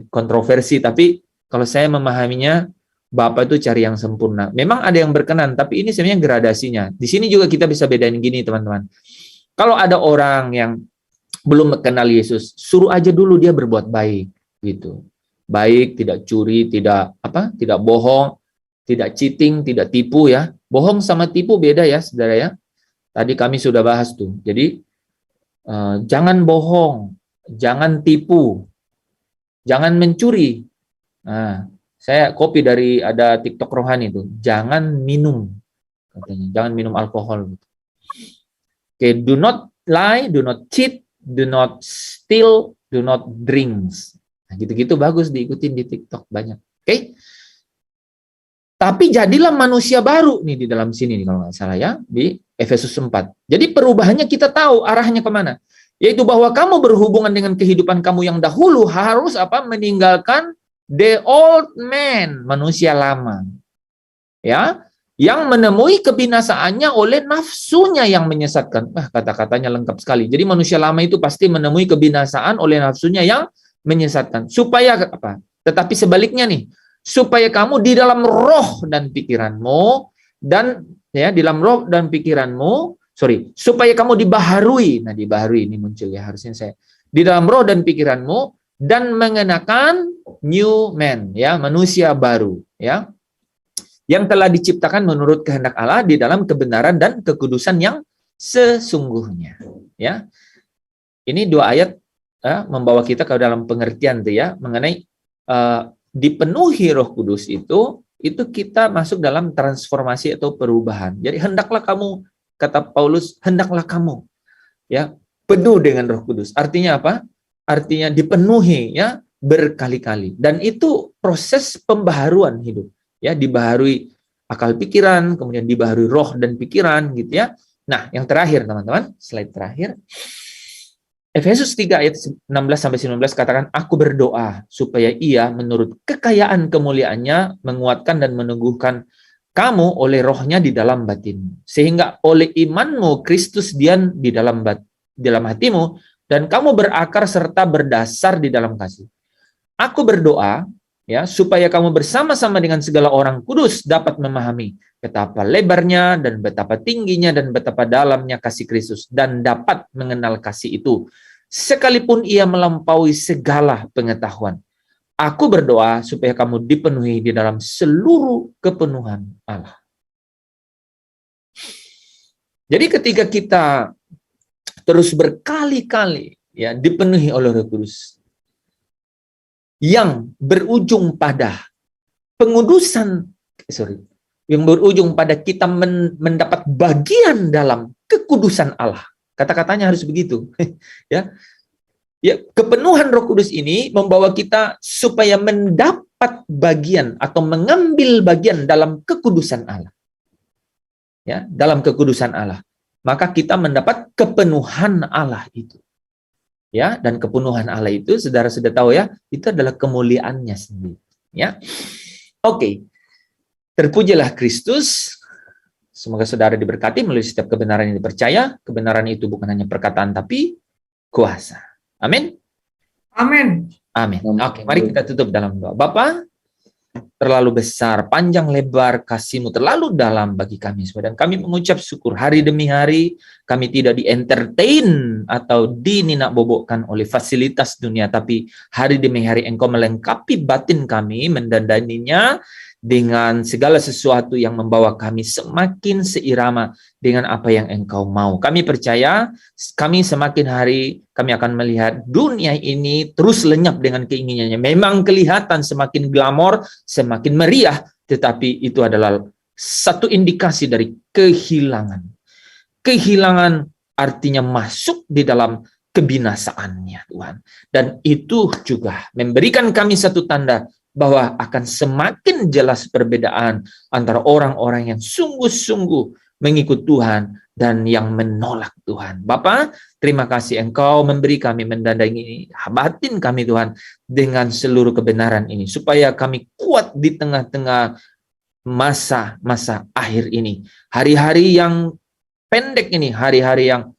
kontroversi, tapi kalau saya memahaminya, Bapa itu cari yang sempurna. Memang ada yang berkenan, tapi ini sebenarnya gradasinya. Di sini juga kita bisa bedain gini, teman-teman. Kalau ada orang yang belum kenal Yesus, suruh aja dulu dia berbuat baik, gitu. Baik, tidak curi, tidak bohong, tidak cheating, tidak tipu ya. Bohong sama tipu beda ya, saudara ya. Tadi kami sudah bahas tuh. Jadi jangan bohong, jangan tipu, jangan mencuri. Nah, saya copy dari ada TikTok rohani itu. Jangan minum, katanya. Jangan minum alkohol. Oke, do not lie, do not cheat, do not steal, do not drinks. Nah, gitu-gitu bagus diikutin di TikTok banyak. Oke. Tapi jadilah manusia baru nih di dalam sini nih kalau nggak salah ya, di Efesus 4. Jadi perubahannya kita tahu arahnya kemana. Yaitu bahwa kamu berhubungan dengan kehidupan kamu yang dahulu harus meninggalkan the old man, manusia lama. Ya, yang menemui kebinasaannya oleh nafsunya yang menyesatkan. Kata-katanya lengkap sekali. Jadi manusia lama itu pasti menemui kebinasaan oleh nafsunya yang menyesatkan. Supaya apa? Tetapi sebaliknya nih, supaya kamu di dalam roh dan pikiranmu dan ya di dalam roh dan pikiranmu, supaya kamu dibaharui. Nah, dibaharui ini muncul ya, harusnya saya. Di dalam roh dan pikiranmu dan mengenakan new man, ya, manusia baru, ya. Yang telah diciptakan menurut kehendak Allah di dalam kebenaran dan kekudusan yang sesungguhnya. Ya, ini 2 ayat membawa kita ke dalam pengertian tuh ya mengenai dipenuhi Roh Kudus itu kita masuk dalam transformasi atau perubahan. Jadi hendaklah kamu, kata Paulus, hendaklah kamu ya penuh dengan Roh Kudus. Artinya apa? Artinya dipenuhi ya berkali-kali. Dan itu proses pembaharuan hidup. Ya, dibaharui akal pikiran, kemudian dibaharui roh dan pikiran gitu ya. Nah, yang terakhir teman-teman, slide terakhir. Efesus 3 ayat 16 sampai 19 katakan, aku berdoa supaya Ia menurut kekayaan kemuliaannya menguatkan dan meneguhkan kamu oleh rohnya di dalam batin, sehingga oleh imanmu Kristus diam di dalam hatimu dan kamu berakar serta berdasar di dalam kasih. Aku berdoa ya, supaya kamu bersama-sama dengan segala orang kudus dapat memahami betapa lebarnya dan betapa tingginya dan betapa dalamnya kasih Kristus dan dapat mengenal kasih itu sekalipun ia melampaui segala pengetahuan. Aku berdoa supaya kamu dipenuhi di dalam seluruh kepenuhan Allah. Jadi ketika kita terus berkali-kali ya dipenuhi oleh Roh Kudus, yang berujung pada pengudusan, yang berujung pada kita mendapat bagian dalam kekudusan Allah. Kata-katanya harus begitu. Ya, kepenuhan Roh Kudus ini membawa kita supaya mendapat bagian atau mengambil bagian dalam kekudusan Allah. Ya, dalam kekudusan Allah. Maka kita mendapat kepenuhan Allah itu. Ya, dan kepenuhan Allah itu saudara sudah tahu ya, itu adalah kemuliaannya sendiri, ya. Oke. Terpujilah Kristus. Semoga saudara diberkati melalui setiap kebenaran yang dipercaya. Kebenaran itu bukan hanya perkataan tapi kuasa. Amin. Amin. Amin. Oke, mari kita tutup dalam doa. Bapa, terlalu besar, panjang lebar kasih-Mu terlalu dalam bagi kami semua. Dan kami mengucap syukur hari demi hari kami tidak di-entertain atau dininak bobokkan oleh fasilitas dunia, tapi hari demi hari Engkau melengkapi batin kami, mendandaninya dengan segala sesuatu yang membawa kami semakin seirama dengan apa yang Engkau mau. Kami percaya kami semakin hari kami akan melihat dunia ini terus lenyap dengan keinginannya. Memang kelihatan semakin glamor, semakin meriah, tetapi itu adalah satu indikasi dari kehilangan. Kehilangan artinya masuk di dalam kebinasaannya, Tuhan. Dan itu juga memberikan kami satu tanda bahwa akan semakin jelas perbedaan antara orang-orang yang sungguh-sungguh mengikut Tuhan dan yang menolak Tuhan. Bapa, terima kasih Engkau memberi kami, mendandangi batin kami Tuhan dengan seluruh kebenaran ini, supaya kami kuat di tengah-tengah masa-masa akhir ini. Hari-hari yang pendek ini, hari-hari yang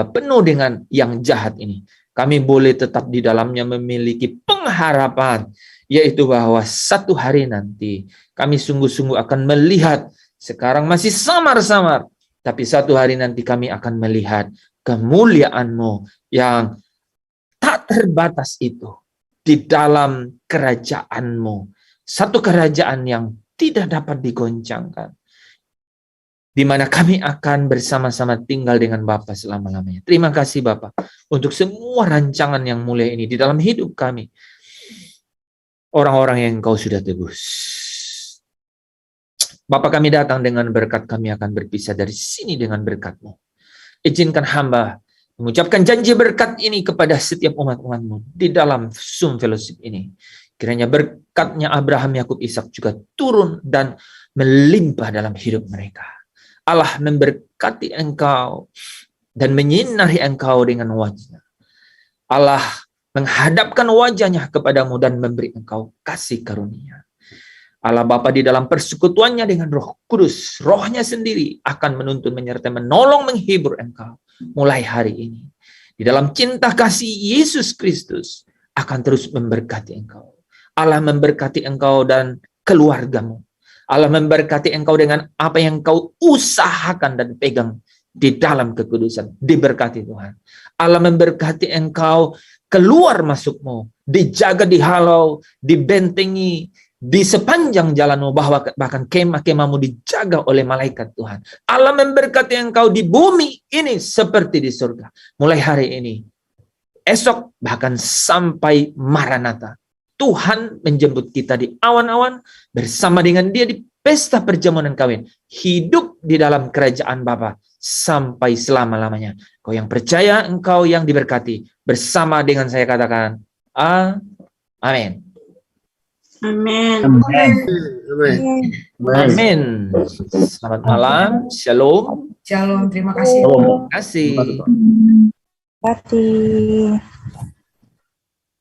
penuh dengan yang jahat ini. Kami boleh tetap di dalamnya memiliki pengharapan, yaitu bahwa satu hari nanti kami sungguh-sungguh akan melihat, sekarang masih samar-samar, tapi satu hari nanti kami akan melihat kemuliaan-Mu yang tak terbatas itu di dalam kerajaan-Mu. Satu kerajaan yang tidak dapat digoncangkan, di mana kami akan bersama-sama tinggal dengan Bapa selama-lamanya. Terima kasih Bapa untuk semua rancangan yang mulia ini di dalam hidup kami. Orang-orang yang Engkau sudah tebus. Bapa, kami datang dengan berkat, kami akan berpisah dari sini dengan berkat-Mu. Izinkan hamba mengucapkan janji berkat ini kepada setiap umat-umat-Mu di dalam Zoom Fellowship ini. Kiranya berkatnya Abraham, Yakub, Ishak juga turun dan melimpah dalam hidup mereka. Allah memberkati engkau dan menyinari engkau dengan wajah. Allah menghadapkan wajahnya kepadamu dan memberi engkau kasih karunia. Allah Bapa di dalam persekutuannya dengan Roh Kudus, Rohnya sendiri akan menuntun, menyertai, menolong, menghibur engkau mulai hari ini. Di dalam cinta kasih Yesus Kristus akan terus memberkati engkau. Allah memberkati engkau dan keluargamu. Allah memberkati engkau dengan apa yang engkau usahakan dan pegang di dalam kekudusan. Diberkati Tuhan. Allah memberkati engkau, keluar masukmu, dijaga, dihalau, dibentengi, di sepanjang jalanmu, bahkan kemah-kemahmu dijaga oleh malaikat Tuhan. Allah memberkati engkau di bumi ini seperti di surga. Mulai hari ini, esok, bahkan sampai Maranatha. Tuhan menjemput kita di awan-awan bersama dengan Dia di pesta perjamuan kawin. Hidup di dalam kerajaan Bapa sampai selama-lamanya. Kau yang percaya, engkau yang diberkati. Bersama dengan saya katakan, amin. Amin. Amin. Selamat malam. Shalom. Shalom, terima kasih. Terima kasih. Terima kasih.